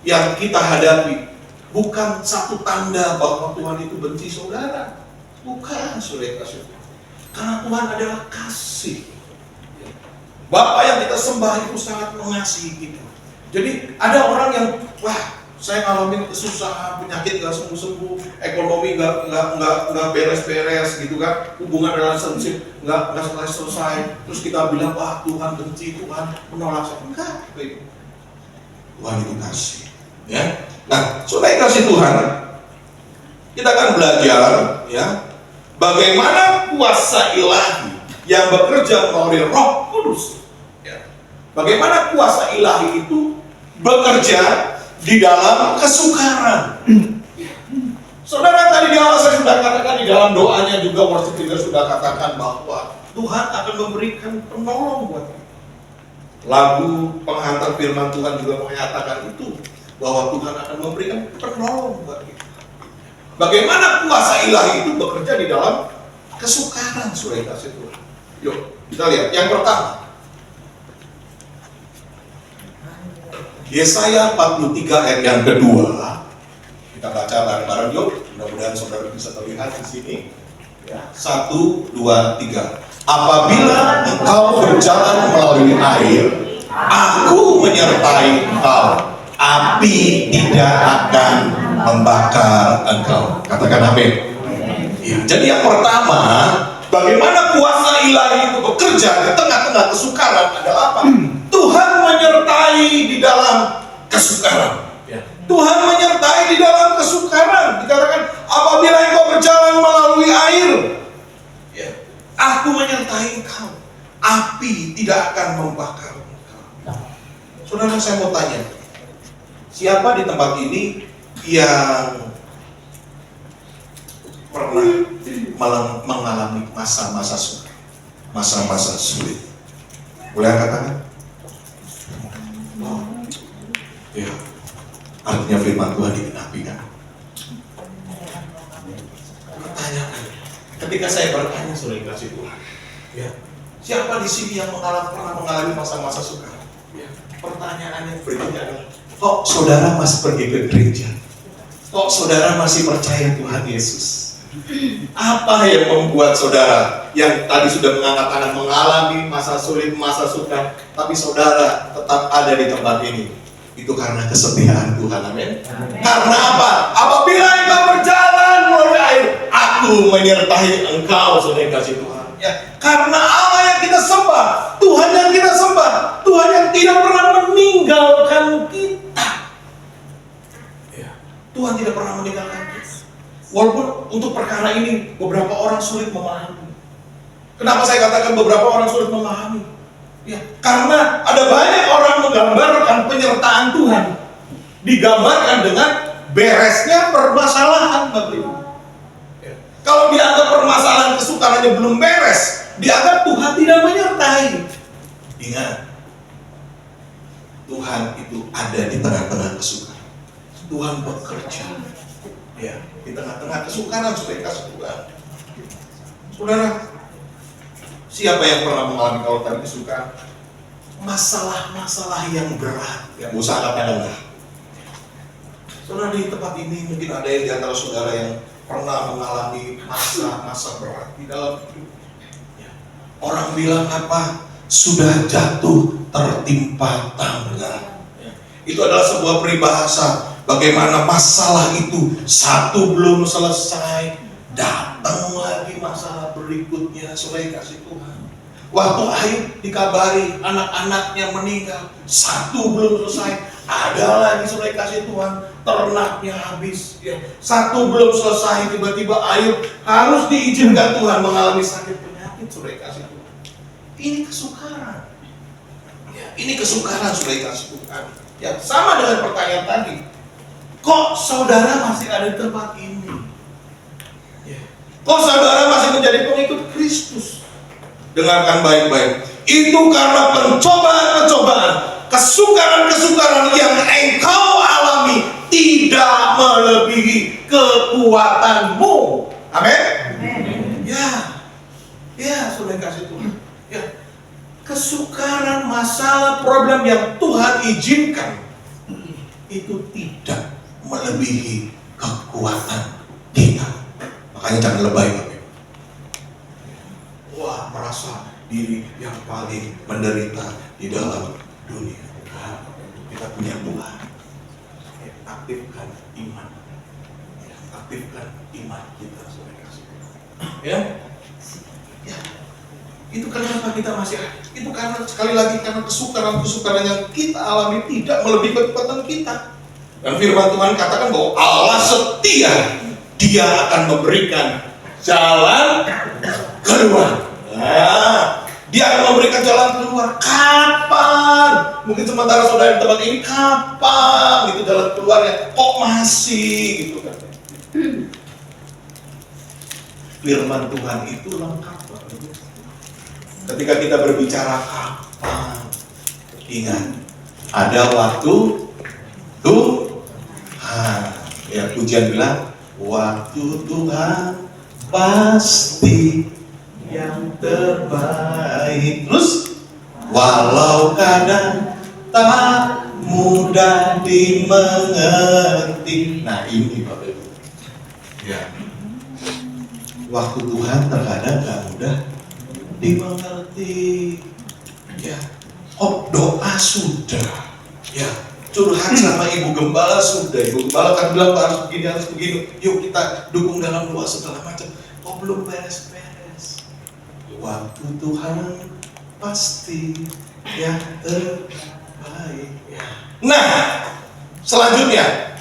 yang kita hadapi bukan satu tanda bahwa Tuhan itu benci saudara. Bukan saudara kasih Tuhan. Karena Tuhan adalah kasih. Bapa yang kita sembah itu sangat mengasihi kita. Jadi ada orang yang, wah, saya ngalamin kesusahan, penyakit nggak sembuh-sembuh, ekonomi nggak beres-beres gitu kan, hubungan relationship nggak selesai. Terus kita bilang, wah Tuhan benci, Tuhan menolak saya. Enggak, baik. Tuhan itu kasih. Ya. Nah, saudara kasih Tuhan, kita akan belajar ya bagaimana kuasa ilahi yang bekerja melalui Roh Kudus. Ya. Bagaimana kuasa ilahi itu bekerja di dalam kesukaran. Saudara, tadi di awal saya sudah katakan, di dalam doanya juga worship leader sudah katakan bahwa Tuhan akan memberikan penolong buat kita. Lagu penghantar firman Tuhan juga menyatakan itu, bahwa Tuhan akan memberikan penolong buat kita. Bagaimana kuasa ilahi itu bekerja di dalam kesukaran, saudara kasih Tuhan. Yuk, kita lihat yang pertama. Yesaya 43 ayat yang kedua. Kita baca bareng-bareng yuk. Mudah-mudahan saudara bisa terlihat di sini. Ya. 1, 2, 3. Apabila engkau berjalan melalui air, aku menyertai engkau. Api tidak akan membakar engkau. Katakan amin. Ya, jadi yang pertama, bagaimana kuasa ilahi itu bekerja di tengah-tengah kesukaran adalah apa? Tuhan menyertai di dalam kesukaran. Tuhan menyertai di dalam kesukaran. Dikatakan, apabila engkau berjalan melalui air, aku menyertai engkau. Api tidak akan membakar engkau. Saudara, saya mau tanya, siapa di tempat ini yang pernah mengalami masa-masa sulit, masa-masa sulit? Boleh katakan? Ya, artinya firman Tuhan digenapi kan? Pertanyaan, ketika saya bertanya saudara kasih Tuhan, ya, siapa di sini yang pernah mengalami masa-masa sukar? Ya, pertanyaannya berikutnya adalah, kok saudara masih pergi ke gereja? Kok saudara masih percaya Tuhan Yesus? Apa yang membuat saudara yang tadi sudah mengangkat tangan mengalami masa sulit, masa sukar, tapi saudara tetap ada di tempat ini? Itu karena kesetiaan Tuhan, amin. Karena apa? Apabila engkau berjalan melalui air, aku menyertai engkau, saudara kasih Tuhan. Ya, karena Allah yang kita sembah, Tuhan yang kita sembah, Tuhan yang tidak pernah meninggalkan kita. Ya, Tuhan tidak pernah meninggalkan kita. Walaupun untuk perkara ini beberapa orang sulit memahami. Kenapa saya katakan beberapa orang sulit memahami? Ya, karena ada banyak orang menggambarkan penyertaan Tuhan, digambarkan dengan beresnya permasalahan, Bapak Ibu. Ya. Kalau dianggap permasalahan kesukarannya belum beres, dianggap Tuhan tidak menyertai. Ingat, Tuhan itu ada di tengah-tengah kesukaran. Tuhan bekerja, ya, di tengah-tengah kesukaran, Tuhan. Saudara, siapa yang pernah mengalami kalau tadi kesukaran? Masalah-masalah yang berat, yang usah katakan enggak. Saudara, di tempat ini mungkin ada yang di antara saudara yang pernah mengalami masa-masa berat di dalam hidup. Ya. Orang bilang apa? Sudah jatuh tertimpa tangga. Ya. Itu adalah sebuah peribahasa. Bagaimana masalah itu satu belum selesai, datang lagi masalah berikutnya. Saudara kasih Tuhan. Waktu Ayub dikabari anak-anaknya meninggal, satu belum selesai, ada lagi saudara kasih Tuhan, ternaknya habis. Ya. Satu belum selesai, tiba-tiba Ayub harus diizinkan Tuhan mengalami sakit penyakit, saudara kasih Tuhan. Ini kesukaran. Ya, ini kesukaran saudara kasih Tuhan. Ya, sama dengan pertanyaan tadi. Kok saudara masih ada di tempat ini? Ya. Kok saudara masih menjadi pengikut Kristus? Dengarkan baik-baik. Itu karena pencobaan-pencobaan, kesukaran-kesukaran yang engkau alami tidak melebihi kekuatanmu. Amin. Ya, sudah kasih Tuhan. Ya, kesukaran, masalah, problem yang Tuhan izinkan itu tidak melebihi kekuatan kita. Makanya jangan lebay, Bapak. Wah, merasa diri yang paling menderita di dalam dunia. Nah, kita punya Tuhan. Ya, aktifkan iman. Ya, aktifkan iman kita, saudara. Ya, itu kenapa kita masih ada? Itu karena sekali lagi karena kesukaran-kesukaran yang kita alami tidak melebihi kekuatan kita. Dan firman Tuhan katakan bahwa Allah setia, Dia akan memberikan jalan keluar. Nah, Dia akan memberikan jalan keluar. Kapan? Mungkin sementara saudara di tempat ini, kapan gitu jalan keluarnya? Kok masih gitu kan? firman Tuhan itu lengkap banget. Ketika kita berbicara kapan, ingat ada waktu Tuhan. Ya, pujian bilang waktu Tuhan pasti yang terbaik. Terus walau kadang tak mudah dimengerti. Nah ini Bapak Ibu. Ya. Waktu Tuhan terkadang gak mudah dimengerti. Ya. Oh, doa sudah. Ya. Curhat sama Ibu Gembala sudah. Ibu Gembala kan bilang harus begini, harus begini. Yuk kita dukung dalam doa segala macam. Oh, belum beres-beres. Waktu Tuhan pasti yang terbaik. Ya. Nah, selanjutnya,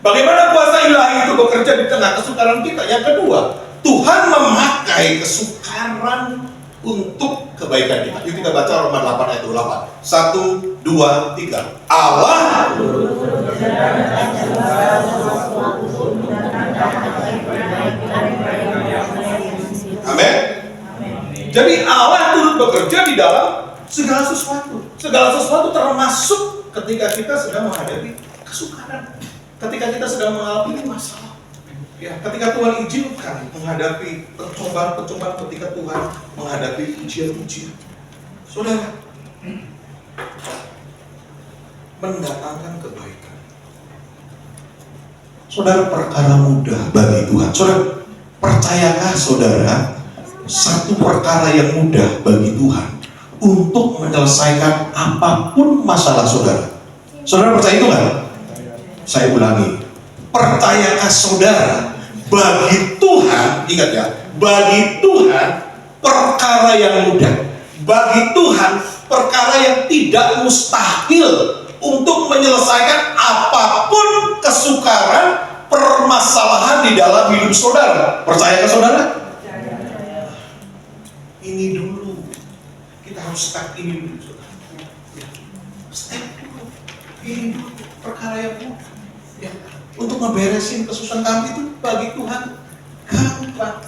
bagaimana kuasa ilahi itu bekerja di tengah kesukaran kita? Yang kedua, Tuhan memakai kesukaran untuk kebaikan kita. Yuk kita baca Roma 8 ayat 28. 1, 2, 3. Allah Amin. Jadi Allah turut bekerja di dalam segala sesuatu. Segala sesuatu termasuk ketika kita sedang menghadapi kesukaran. Ketika kita sedang mengalami masalah. Ya, ketika Tuhan izinkan menghadapi percobaan-percobaan, ketika Tuhan menghadapi ujian-ujian. Saudara, mendatangkan kebaikan. Saudara, perkara mudah bagi Tuhan. Saudara, percayakah saudara, satu perkara yang mudah bagi Tuhan untuk menyelesaikan apapun masalah saudara? Saudara percaya itu nggak? Saya ulangi, percayakah saudara, bagi Tuhan, ingat ya, bagi Tuhan perkara yang mudah, bagi Tuhan perkara yang tidak mustahil untuk menyelesaikan apapun kesukaran, permasalahan di dalam hidup saudara. Percayakah saudara? Ini dulu, kita harus step ini dulu, saudara. Step dulu, ini dulu perkara yang mudah. Ya. Untuk ngeberesin kesusahan kami itu bagi Tuhan gampang.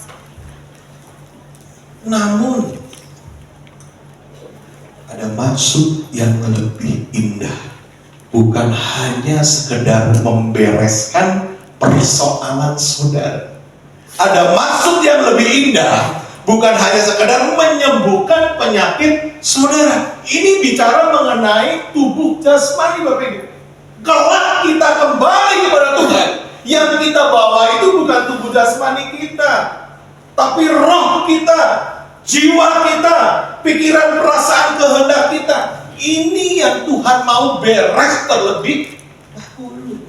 Namun ada maksud yang lebih indah, bukan hanya sekedar membereskan persoalan saudara. Ada maksud yang lebih indah, bukan hanya sekedar menyembuhkan penyakit saudara. Ini bicara mengenai tubuh jasmani Bapak Ibu. Kelak kita kembali kepada Tuhan, yang kita bawa itu bukan tubuh jasmani kita, tapi roh kita, jiwa kita, pikiran, perasaan, kehendak kita. Ini yang Tuhan mau beres terlebih dahulu.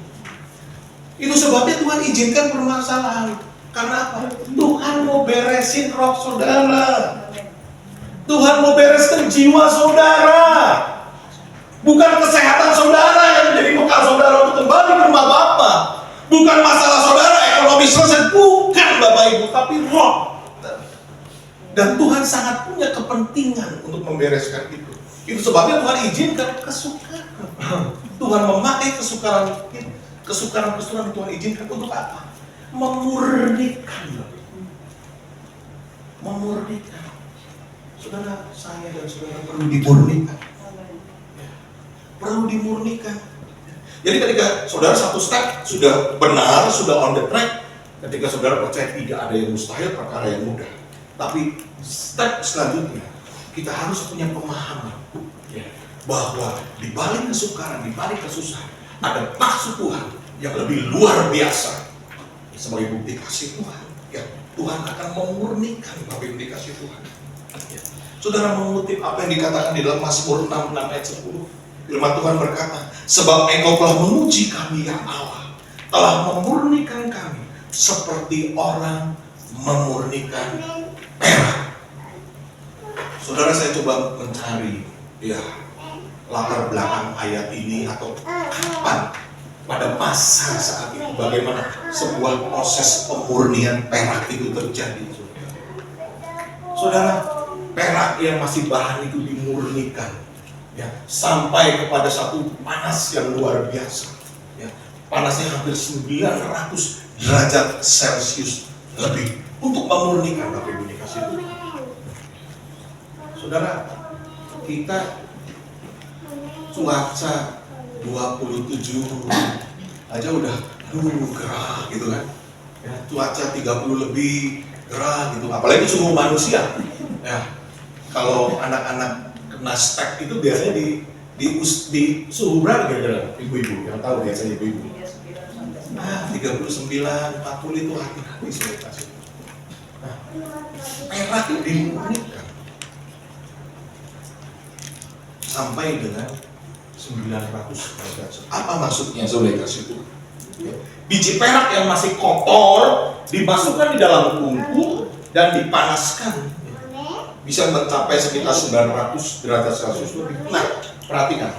Itu sebabnya Tuhan izinkan permasalahan. Karena apa? Tuhan mau beresin roh saudara. Tuhan mau bereskan jiwa saudara. Bukan kesehatan saudara yang menjadi bekal saudara untuk kembali ke rumah Bapa. Bukan masalah saudara ekonomi selesai, bukan Bapak Ibu, tapi roh. Dan Tuhan sangat punya kepentingan untuk membereskan itu. Itu sebabnya Tuhan izinkan kesukaran. Tuhan memakai kesukaran Tuhan izinkan untuk apa? Memurnikan. Memurnikan. Saudara, saya dan saudara perlu dimurnikan. Perlu dimurnikan. Jadi ketika saudara satu step sudah benar, sudah on the track, ketika saudara percaya tidak ada yang mustahil, perkara yang mudah. Tapi step selanjutnya, kita harus punya pemahaman bahwa di balik kesukaran, di balik kesusahan, ada maksud Tuhan yang lebih luar biasa. Sebagai bukti kasih Tuhan, ya, Tuhan akan memurnikan Bapak Ibu dikasih Tuhan. Ya. Saudara mengutip apa yang dikatakan di dalam Mazmur 66 ayat 10. Firman Tuhan berkata, sebab Engkau telah menguji kami ya Allah, telah memurnikan kami seperti orang memurnikan perak. Saudara, saya coba mencari ya latar belakang ayat ini atau kapan pada masa saat itu bagaimana sebuah proses pemurnian perak itu terjadi. Saudara, perak yang masih bahan itu dimurnikan. Ya, sampai kepada satu panas yang luar biasa. Ya, panasnya hampir 900 derajat Celcius lebih. untuk memurnikan Bapak Ibu dikasih Tuhan. Saudara, kita cuaca 27 aja udah gerah gitu kan. Ya, cuaca 30 lebih gerah gitu. Apalagi suhu manusia. Ya, kalau anak-anak kena stek itu biasanya di suhu berapa kira-kira ibu-ibu yang tahu biasanya ibu-ibu? 39, 40 itu hati-hati sudah kasih. Nah, perak itu dimurnikan sampai dengan 900 derajat. Apa maksudnya saudara kasih itu? Biji perak yang masih kotor dimasukkan di dalam tungku dan dipanaskan. Bisa mencapai sekitar 900 derajat Celcius lebih. Nah, perhatikan.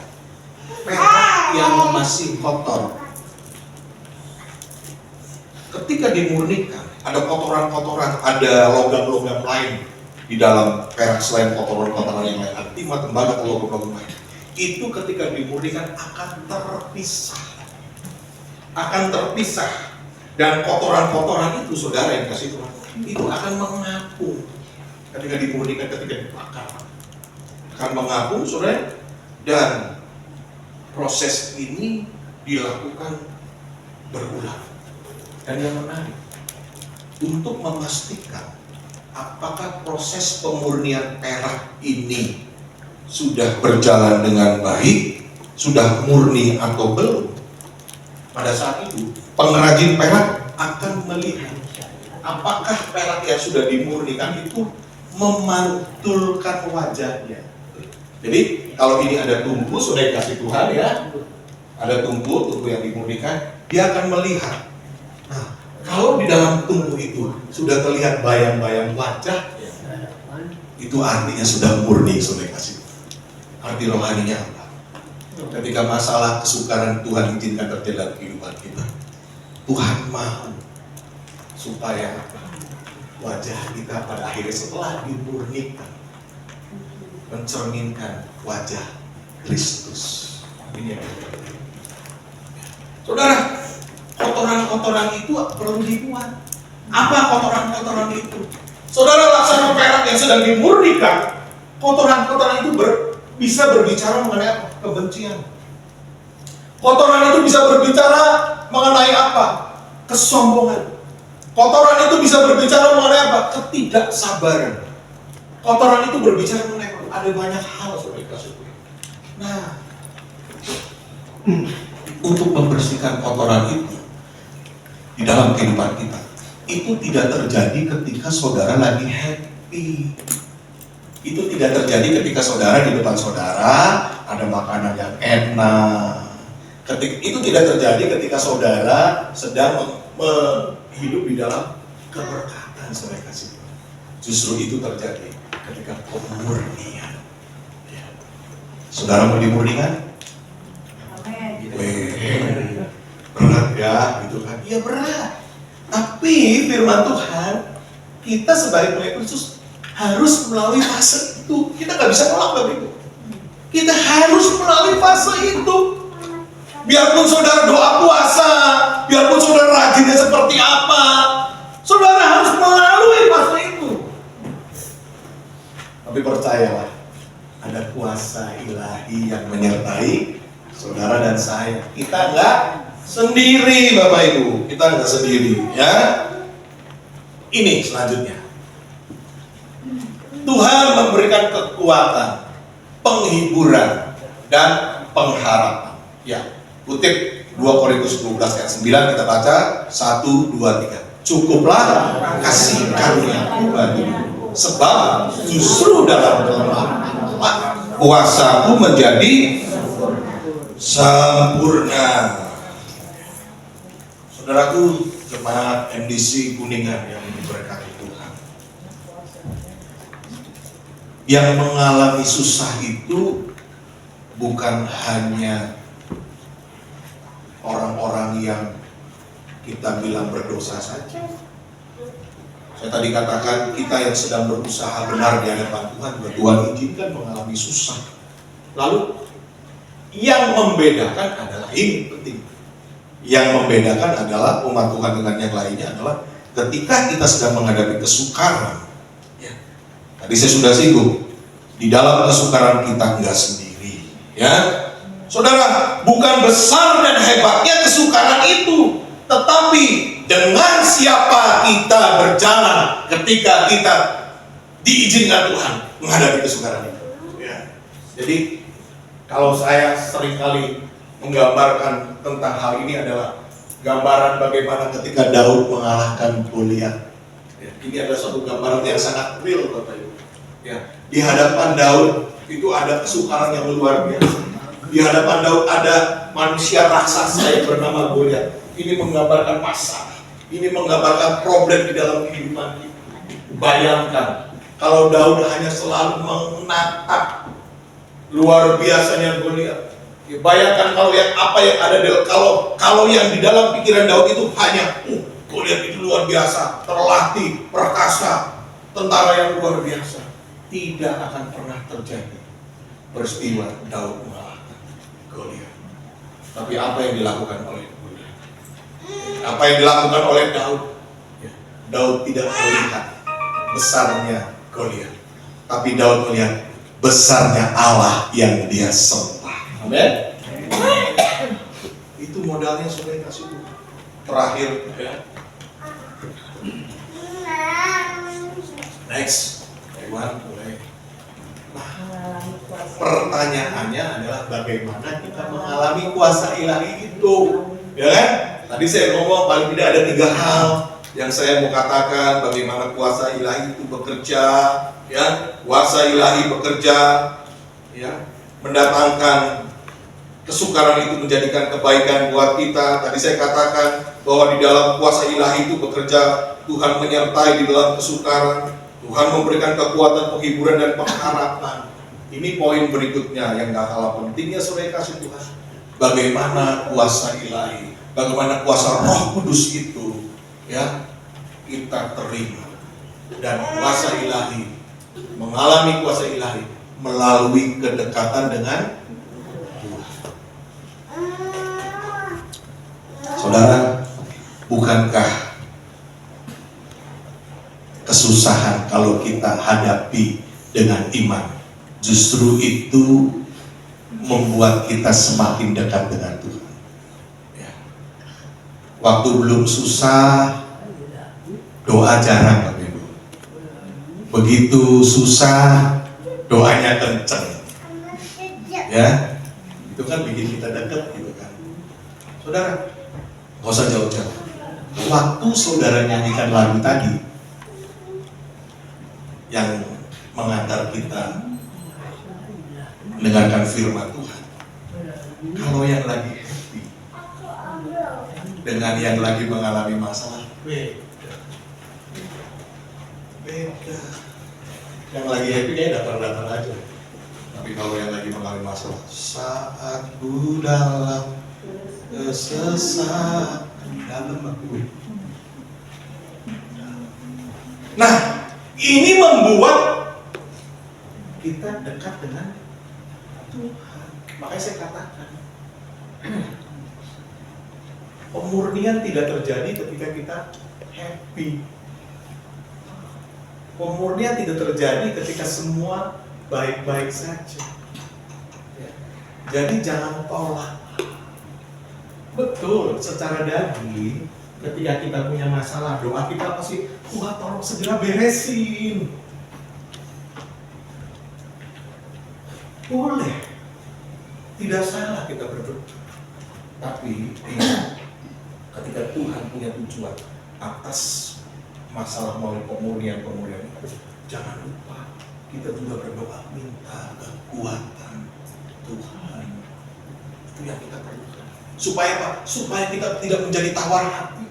Perak yang masih kotor, ketika dimurnikan, ada kotoran-kotoran, ada logam-logam lain di dalam perak selain kotoran-kotoran yang lain, ada timah, tembaga, atau logam-logam lain. Itu ketika dimurnikan akan terpisah, dan kotoran-kotoran itu, saudara yang kasih Tuhan, itu akan mengapung ketika dimurnikan, ketika dibakar, akan mengapung, saudara, dan proses ini dilakukan berulang. Dan yang menarik, untuk memastikan apakah proses pemurnian perak ini sudah berjalan dengan baik, sudah murni atau belum, pada saat itu pengrajin perak akan melihat apakah perak yang sudah dimurnikan itu memantulkan wajahnya. Jadi kalau ini ada tungku sudah dikasih Tuhan ya, ada tungku yang dimurnikan, dia akan melihat. Nah, kalau di dalam tungku itu sudah terlihat bayang-bayang wajah, itu artinya sudah murni, sudah dikasih. Arti rohaninya apa? Ketika masalah kesukaran Tuhan izinkan terjadi dalam kehidupan kita, Tuhan mau supaya wajah kita pada akhirnya setelah dimurnikan mencerminkan wajah Kristus. Ini ya. Saudara, kotoran-kotoran itu perlu dibuang. Apa kotoran-kotoran itu? Saudara, laksana perak yang sedang dimurnikan, kotoran-kotoran itu bisa berbicara mengenai apa? Kebencian. Kotoran itu bisa berbicara mengenai apa? Kesombongan. Kotoran itu bisa berbicara mengenai apa? Ketidaksabaran. Kotoran itu berbicara mengenai apa? Ada banyak hal, saudara. Nah, untuk membersihkan kotoran itu di dalam kehidupan kita, itu tidak terjadi ketika saudara lagi happy. Itu tidak terjadi ketika saudara di depan saudara ada makanan yang enak. Itu tidak terjadi ketika saudara sedang hidup di dalam keberkatan, saudara kasih. Justru itu terjadi ketika pemurnian. Ya. Saudara mau dimurnikan? Berat ya, gitu kan? Iya berat. Tapi firman Tuhan, kita sebagai pengikut Kristus harus melalui fase itu. Kita nggak bisa nolak Bapak Ibu. Kita harus melalui fase itu. Biarpun saudara doa puasa, biarpun saudara rajinnya seperti apa, saudara harus melalui fase itu. Tapi percayalah, ada kuasa ilahi yang menyertai saudara dan saya. Kita nggak sendiri, Bapak Ibu. Kita nggak sendiri, ya. Ini selanjutnya. Tuhan memberikan kekuatan, penghiburan, dan pengharapan. Ya, kutip 2 Korintus 12 ayat 9 kita baca 1, 2, 3. Cukuplah kasih karunia bagimu, sebab justru dalam kelemahan kuasaku menjadi sempurna. Saudaraku, jemaat MDC Kuningan yang diberkati Tuhan, yang mengalami susah itu bukan hanya orang-orang yang kita bilang berdosa saja. Saya tadi katakan kita yang sedang berusaha benar di hadapan Tuhan, Tuhan izinkan mengalami susah. Lalu yang membedakan adalah ini penting. Yang membedakan adalah umat Tuhan dengan yang lainnya adalah ketika kita sedang menghadapi kesukaran, ya, tadi saya sudah singgung, di dalam kesukaran kita enggak sendiri, ya. Saudara, bukan besar dan hebatnya kesukaran itu, tetapi dengan siapa kita berjalan ketika kita diizinkan Tuhan menghadapi kesukaran itu. Ya. Jadi kalau saya seringkali menggambarkan tentang hal ini adalah gambaran bagaimana ketika Daud mengalahkan Goliat. Ya, ini adalah suatu gambaran yang sangat real, Bapak Ibu. Ya, di hadapan Daud itu ada kesukaran yang luar biasa. Di hadapan Daud ada manusia raksasa yang bernama Goliat. Ini menggambarkan masalah. Ini menggambarkan problem di dalam kehidupan kita. Bayangkan kalau Daud hanya selalu menatap luar biasanya Goliat. Ya, bayangkan kalau yang apa yang ada kalau yang di dalam pikiran Daud itu hanya Goliat itu luar biasa, terlatih, perkasa, tentara yang luar biasa. Tidak akan pernah terjadi peristiwa Daud mengalahkan Goliat. Tapi apa yang dilakukan oleh Goliat? Apa yang dilakukan oleh Daud? Ya, Daud tidak melihat besarnya Goliat, tapi Daud melihat besarnya Allah yang dia sembah. Amin. Itu modalnya sudah kasih Tuhan. Terakhir, ya. Next, Iwan mulai. Nah, pertanyaannya adalah bagaimana kita mengalami kuasa ilahi itu, ya kan? Tadi saya ngomong paling tidak ada 3 hal yang saya mau katakan bagaimana kuasa ilahi itu bekerja, ya. Kuasa ilahi bekerja, ya, mendatangkan kesukaran itu menjadikan kebaikan buat kita. Tadi saya katakan bahwa di dalam kuasa ilahi itu bekerja, Tuhan menyertai di dalam kesukaran, Tuhan memberikan kekuatan, penghiburan dan pengharapan. Ini poin berikutnya yang gak kalah pentingnya saudara kasih Tuhan. Bagaimana kuasa ilahi, bagaimana kuasa Roh Kudus itu, ya, kita terima. Dan kuasa ilahi, mengalami kuasa ilahi melalui kedekatan dengan Tuhan. Saudara, bukankah kesusahan kalau kita hadapi dengan iman, justru itu membuat kita semakin dekat dengan Tuhan. Ya. Waktu belum susah, doa jarang, Bapak Ibu. Begitu susah, doanya kenceng. Ya, itu kan bikin kita dekat, gitu kan. Saudara, nggak usah jauh-jauh. Waktu saudara nyanyikan lagu tadi, yang mengantar kita mendengarkan firman Tuhan. Kalau yang lagi happy dengan yang lagi mengalami masalah, beda. Yang lagi happy kayaknya datar-datar aja. Tapi kalau yang lagi mengalami masalah, saat ku dalam kesesatan, dalam aku. Nah, ini membuat kita dekat dengan Tuhan. Makanya saya katakan, pemurnian tidak terjadi ketika kita happy. Pemurnian tidak terjadi ketika semua baik-baik saja. Ya. Jadi jangan tolak. Betul, secara daging, ketika kita punya masalah, doa kita pasti, Tuhan tolong segera beresin. Boleh, tidak salah kita berdoa. Tapi ketika Tuhan punya tujuan atas masalah melalui pemurnian itu, jangan lupa kita juga berdoa minta kekuatan Tuhan. Itu yang kita perlukan. Supaya apa? Supaya kita tidak menjadi tawar hati.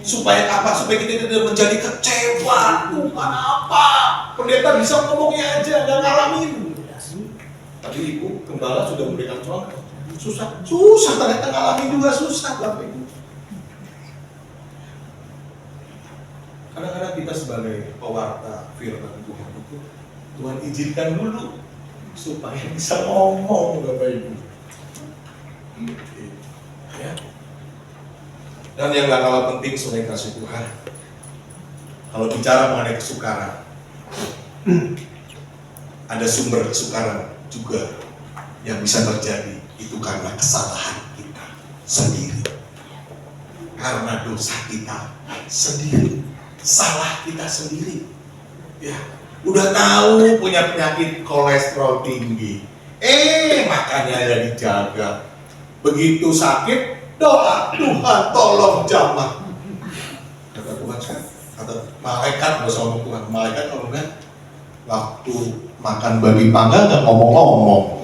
Supaya apa? Supaya kita tidak menjadi kecewa. Tuhan apa? Pendeta bisa ngomongnya aja, nggak ngalamin. Tadi Ibu Gembala sudah memberikan contoh. Susah, ternyata ngalamin juga susah, Bapak Ibu. Kadang-kadang kita sebagai pewarta firman Tuhan itu, Tuhan izinkan dulu supaya bisa ngomong, Bapak Ibu. Ya. Dan yang gak kalah penting, saudara kasih Tuhan, Kalau bicara mengenai kesukaran, ada sumber kesukaran juga yang bisa terjadi, itu karena kesalahan kita sendiri, karena dosa kita sendiri, salah kita sendiri. Ya, udah tahu punya penyakit kolesterol tinggi, makannya ada dijaga. Begitu sakit, doa, Tuhan tolong jamah. Kata Tuhan kan, kata malaikat, gak usah ngomong Tuhan, malaikat kalau enggak, waktu makan babi panggang gak ngomong-ngomong,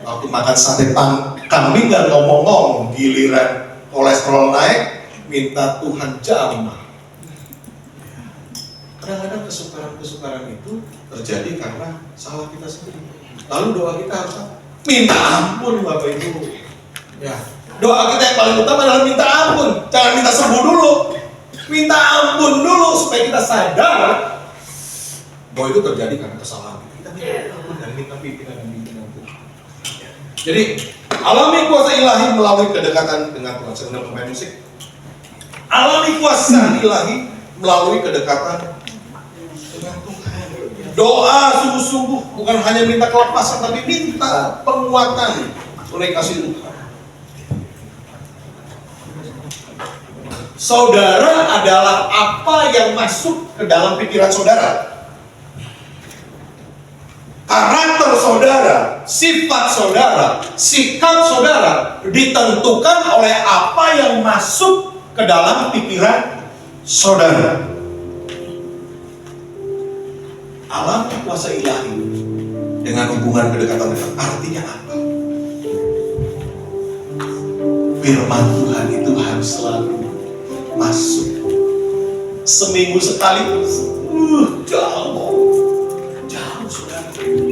waktu makan sate kambing gak ngomong-ngomong, giliran kolesterol naik, minta Tuhan jamah. Kadang-kadang kesukaran-kesukaran itu terjadi karena salah kita sendiri. Lalu doa kita harus minta ampun, Bapak Ibu. Ya, doa kita yang paling utama adalah minta ampun. Jangan minta sembuh dulu, minta ampun dulu supaya kita sadar bahwa itu terjadi karena kesalahan kita. Kita minta ampun dan minta pimpinan. Jadi alami kuasa ilahi melalui kedekatan dengan Tuhan. Saya pemain musik. Alami kuasa ilahi melalui kedekatan dengan Tuhan. Doa sungguh-sungguh, bukan hanya minta kelepasan, tapi minta penguatan oleh kasih Tuhan. Saudara adalah apa yang masuk ke dalam pikiran saudara. Karakter saudara, sifat saudara, sikap saudara ditentukan oleh apa yang masuk ke dalam pikiran saudara. Alami kuasa ilahi dengan hubungan kedekatan dengan artinya apa? Firman Tuhan itu harus selalu masuk. Seminggu sekali, jauh saudara.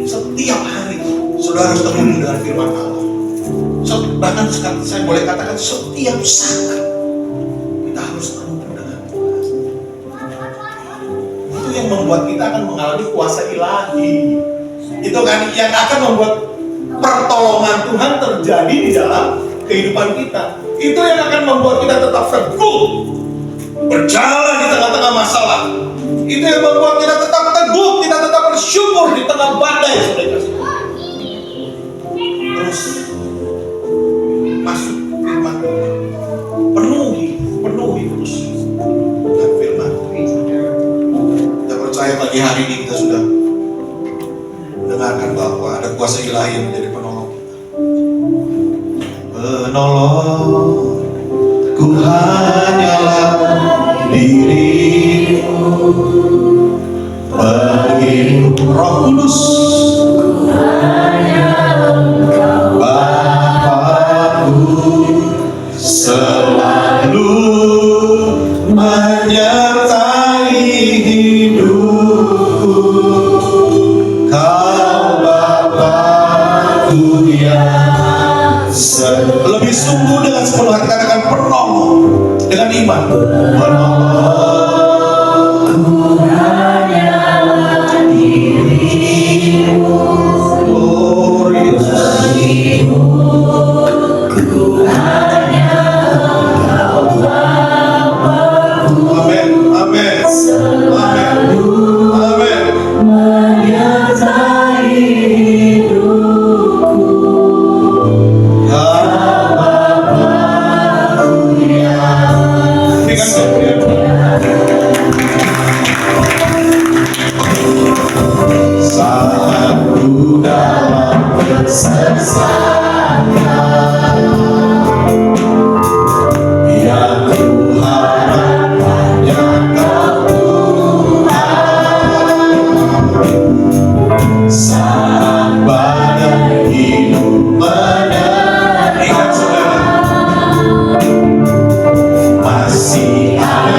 Setiap hari saudara harus ketemu dengan firman Allah. Bahkan saya boleh katakan setiap saat kita harus ketemu dengan Tuhan. Itu yang membuat kita akan mengalami kuasa ilahi. Itu kan yang akan membuat pertolongan Tuhan terjadi di dalam kehidupan kita. Itu yang akan membuat kita tetap teguh berjalan di tengah-tengah masalah. Itu yang membuat kita tetap teguh, kita tetap bersyukur di tengah badai, saudara. Terus masuk firman, penuhi terus dengan firman. Kita percaya pagi hari ini kita sudah mendengarkan bahwa ada kuasa ilahi yang menjadi penolong kita. Penolongku hanyalah dirimu, penghidup Roh Kudus, Bapakku selalu menyertai hidupku. Kau Bapakku yang lebih sungguh dengan sepenuh hati katakan penolong dengan iman. Penolongku hanyalah dirimu, ku hanya Kau Bapakku. Amin, amin, amin, amin. Menyertai hidupku. Saat ku dalam kesesakan, yang ku harap hanya Kau Tuhan. Saat badai hidup menerjang, ingat saudara, masih ada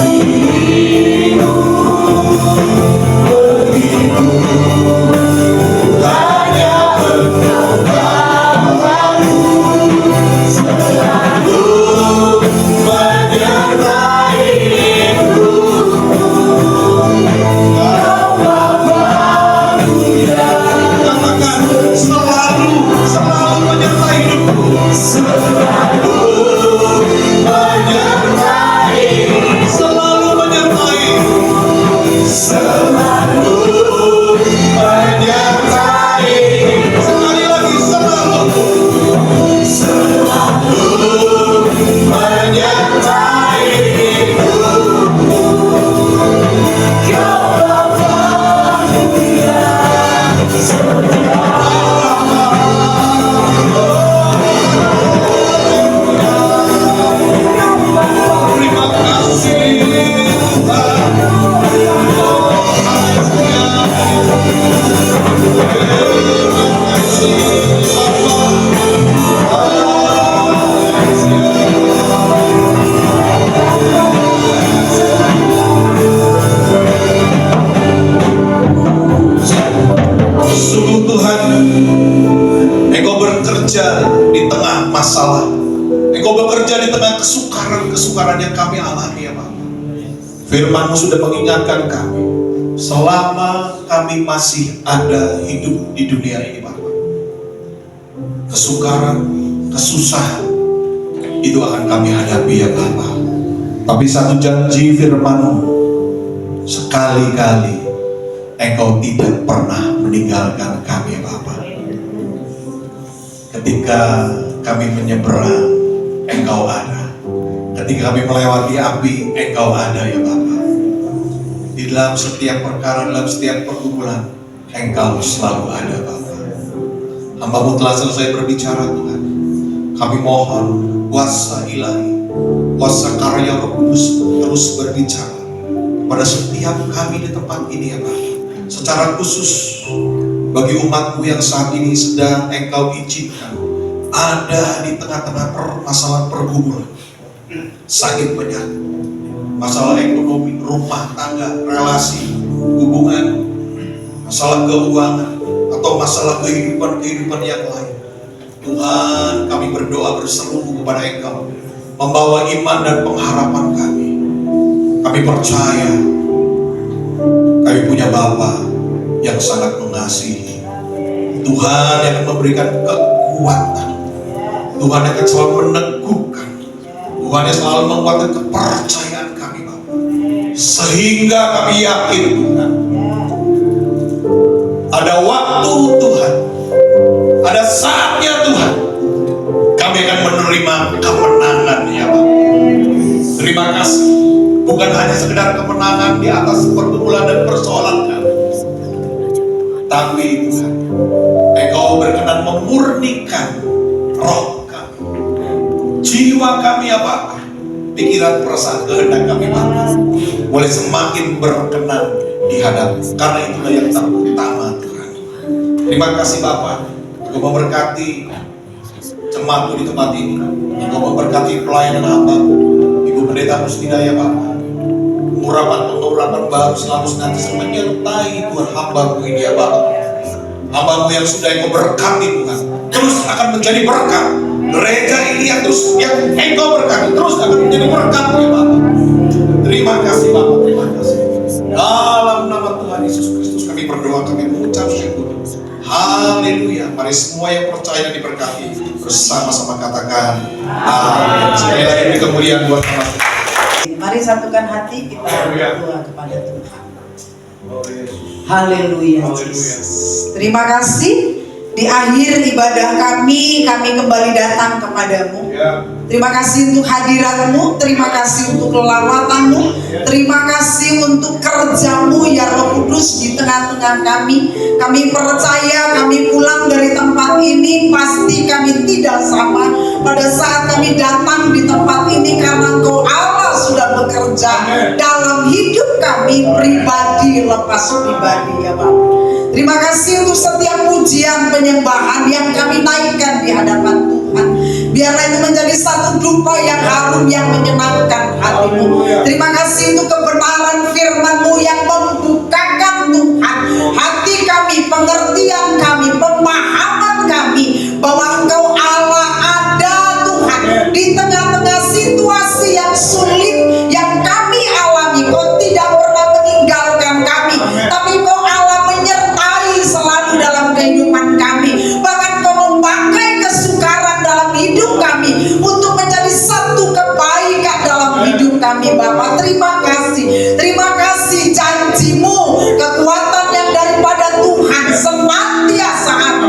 dirimu begitu, hanya Engkau Bapakku selalu menyertaiku. Kau Bapakku yang Katakan selalu, selalu menyertai hidupku. selalu menyertai, Selalu menyertai. selalu menyertai, Sekali lagi selalu. selalu menyertai hidupku. Kau Bapakku yang setia. Terima kasih Tuhan. Sungguh Tuhan, Engkau bekerja di tengah masalah. Engkau bekerja di tengah kesukaran-kesukaran yang kami alami ya Bapak. Firman-Mu sudah mengingatkan kami, selama kami masih ada hidup di dunia ini Bapak, kesukaran, kesusahan itu akan kami hadapi ya Bapak. Tapi satu janji firman-Mu, sekali-kali Engkau tidak pernah meninggalkan kami ya Bapak. Ketika kami menyeberang, Engkau ada. Ketika kami melewati api, Engkau ada ya Bapak. Di dalam setiap perkara, dalam setiap pergumulan, Engkau selalu ada Bapak. Hamba-Mu telah selesai berbicara Tuhan. Kami mohon kuasa ilahi, kuasa karya Roh Kudus terus berbicara pada setiap kami di tempat ini ya Bapak. Secara khusus bagi umat-Mu yang saat ini sedang Engkau izinkan ada di tengah-tengah permasalahan pergumulan, sakit penyakit, masalah ekonomi, rumah tangga, relasi, hubungan, masalah keuangan, atau masalah kehidupan yang lain. Tuhan, kami berdoa berseru kepada Engkau, membawa iman dan pengharapan kami. Kami percaya kami punya Bapa yang sangat mengasihi. Tuhan yang akan memberikan kekuatan, Tuhan yang akan selalu meneguhkan, Tuhan yang selalu menguatkan kepercayaan kami Bapa. Sehingga kami yakin Tuhan, ada waktu Tuhan, ada saatnya Tuhan, kami akan menerima kemenangan ya Bapa. Terima kasih, bukan hanya sekedar kemenangan di atas pergumulan dan persoalan kami, tapi Tuhan, Engkau berkenan memurnikan roh kami, jiwa kami ya Bapa, pikiran, perasaan, kehendak kami Bapa, boleh semakin berkenan di hadapan, karena itulah yang terutama Tuhan. Terima kasih Bapa, Engkau memberkati jemaat di tempat ini, Engkau memberkati pelayanan hamba Ibu Pendeta Mustinaya Bapa. Urapan-urapan baru selalu senantiasa menyertai Tuhan hamba-Mu ini ya Bapa. Hamba-Mu yang sudah Engkau berkati Tuhan, terus akan menjadi berkat. Gereja ini yang terus yang Engkau berkati, terus akan menjadi berkat ya Bapa. Terima kasih Bapa, terima kasih. Dalam nama Tuhan Yesus Kristus kami berdoa, kami mengucap syukur. Haleluya. Mari semua yang percaya dan diberkati bersama-sama katakan amin. Sekali lagi beri kemuliaan buat nama Tuhan. Mari satukan hati kita berdoa kepada Tuhan. Haleluya. Terima kasih. Di akhir ibadah kami kembali datang kepadamu. Terima kasih untuk hadiratmu, terima kasih untuk lelawatanmu, terima kasih untuk kerjamu ya Roh Kudus di tengah-tengah kami. Kami percaya kami pulang dari tempat ini pasti kami tidak sama pada saat kami datang di tempat ini, karena Engkau Allah sudah bekerja dalam hidup kami pribadi lepas pribadi ya Bapak. Terima kasih untuk setiap pujian penyembahan yang kami naikkan di hadapan Tuhan. Biarlah itu menjadi satu dupa yang harum yang menyenangkan hatimu. Terima kasih untuk kebenaran firman-Mu yang membukakan Tuhan hati kami, pengertian kami, pemahaman kami bahwa Engkau Allah ada Tuhan di tengah-tengah situasi yang sulit yang kami alami. Kau tidak pernah meninggalkan kami, tapi Kau Allah menyertai selalu dalam kehidupan kami. Bahkan Kau memakai kesukaran dalam hidup kami untuk menjadi satu kebaikan dalam hidup kami. Bapa, terima kasih. Terima kasih janji-Mu, kekuatan yang daripada Tuhan senantiasa ada,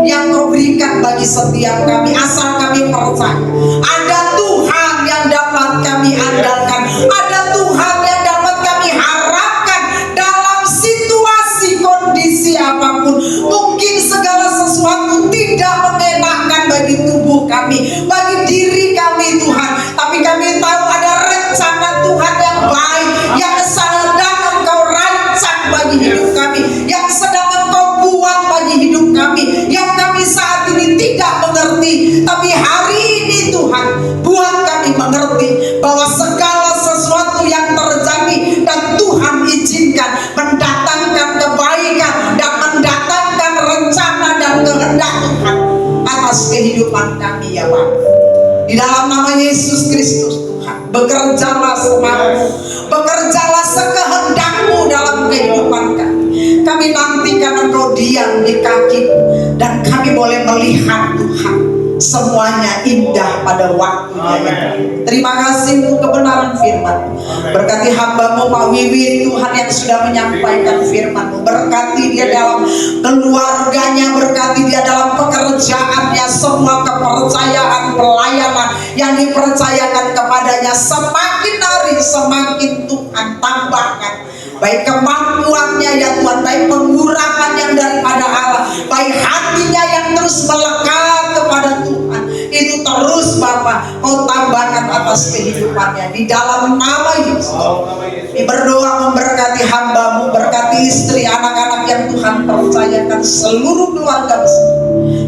yang Kau berikan bagi setiap kami asal kami percaya. Ada Tuhan yang dapat kami andalkan, ada Tuhan yang dapat kami harapkan dalam situasi kondisi apapun. Mungkin segala sesuatu tidak mengenakan bagi tubuh kami, bagi diri kami Tuhan, tapi kami tahu ada rencana Tuhan yang baik yang sedang Engkau rancang bagi hidup kami, yang sedang Engkau buat bagi hidup kami, yang kami saat ini tidak mengerti, tapi hari ini Tuhan buat kami mengerti bahwa segala sesuatu yang terjadi dan Tuhan izinkan mendatangkan kebaikan dan mendatangkan rencana dan kehendak Tuhan atas kehidupan kami ya Pak. Di dalam nama Yesus Kristus Tuhan, bekerjalah semau-Mu, bekerjalah sekehendak-Mu dalam kehidupan kami. Kami nantikan Engkau diam di kaki dan kami boleh melihat Tuhan semuanya indah pada waktunya ya. Terima kasih untuk kebenaran firman-Mu. Berkati hamba-Mu Pak Wiwin Tuhan yang sudah menyampaikan firman-Mu. Berkati dia dalam keluarganya, berkati dia dalam pekerjaannya, semua kepercayaan pelayanan yang dipercayakan kepadanya semakin hari semakin Tuhan tambahkan, baik kemampuannya ya Tuhan, baik pengurangan yang daripada Allah, baik hatinya yang terus melekat kepada Tuhan, itu terus Bapa Kau tambahkan atas kehidupannya di dalam nama Yesus. Berdoa memberkati hamba-Mu, berkati istri, anak-anak yang Tuhan percayakan, seluruh keluarga besar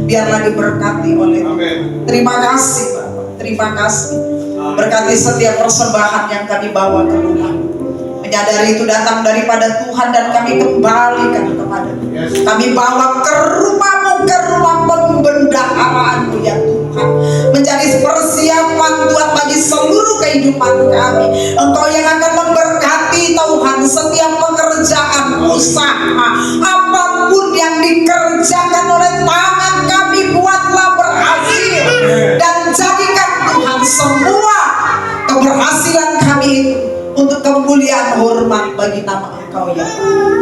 biarlah diberkati oleh Tuhan. Terima kasih Bapak, terima kasih. Berkati setiap persembahan yang kami bawa ke rumah, menyadari itu datang daripada Tuhan dan kami kembalikan kepada-Mu. Kami bawa ke rumah-Mu, ke rumah pembendaharaan-Mu ya Tuhan, menjadi persiapan Tuhan bagi seluruh kehidupan kami. Engkau yang akan memberkati Tuhan setiap pekerjaan, usaha, apapun yang dikerjakan oleh tangan kami, buatlah berhasil dan jadikan Tuhan semua keberhasilan kami untuk kemuliaan hormat bagi nama Engkau ya Allah.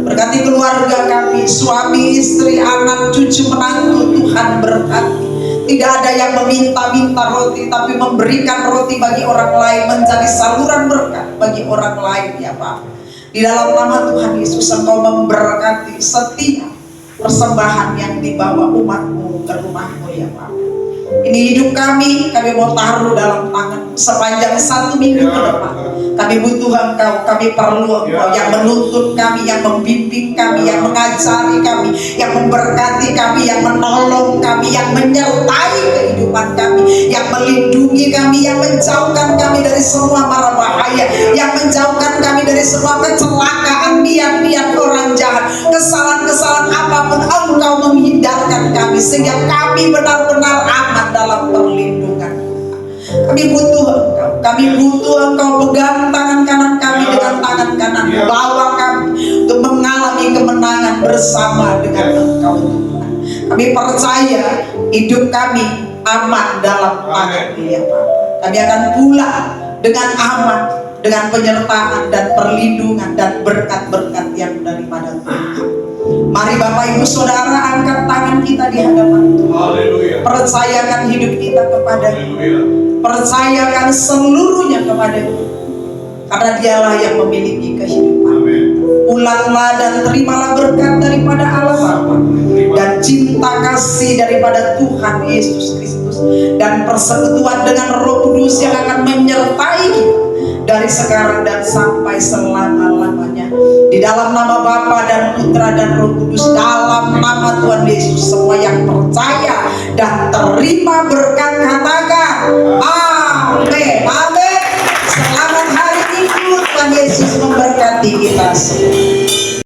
Berkati keluarga kami, suami, istri, anak, cucu, menantu, Tuhan berkati. Tidak ada yang meminta-minta roti, tapi memberikan roti bagi orang lain, menjadi saluran berkat bagi orang lain ya Pak. Di dalam nama Tuhan Yesus Engkau memberkati setiap persembahan yang dibawa umat-Mu ke rumah-Mu ya Pak. Ini hidup kami mau taruh dalam tangan sepanjang 1 minggu ke depan. Kami butuh Engkau, kami perlu Engkau yang menuntun kami, yang membimbing kami, yang mengajari kami, yang memberkati kami, yang menolong kami, yang menyertai kehidupan kami, yang melindungi kami, yang menjauhkan kami dari semua mara bahaya, yang menjauhkan kami dari semua kecelakaan, niat-niat orang jahat, kesalahan-kesalahan apapun. Engkau menghindarkan kami sehingga kami benar-benar aman dalam perlindungan. Kami butuh Engkau, kami butuh Engkau pegang tangan kanan kami dengan tangan kanan, bawa kami untuk mengalami kemenangan bersama dengan Engkau Tuhan. Kami percaya hidup kami aman dalam tangan-Mu ya Pak. Kami akan pulang dengan aman, dengan penyertaan dan perlindungan dan berkat-berkat yang daripada Tuhan. Mari Bapak Ibu Saudara angkat tangan kita di hadapan Tuhan. Percayakan hidup kita kepada-Mu. Percayakan seluruhnya kepada-Mu, karena Dialah yang memiliki kehidupan. Pulanglah dan terimalah berkat daripada Allah Bapa dan cinta kasih daripada Tuhan Yesus Kristus dan persekutuan dengan Roh Kudus yang akan menyertai kita dari sekarang dan sampai selama-lamanya. Di dalam nama Bapa dan Putra dan Roh Kudus, dalam nama Tuhan Yesus, semua yang percaya dan terima berkat. Katakan amin. Amin. Selamat hari Minggu. Tuhan Yesus memberkati kita semua.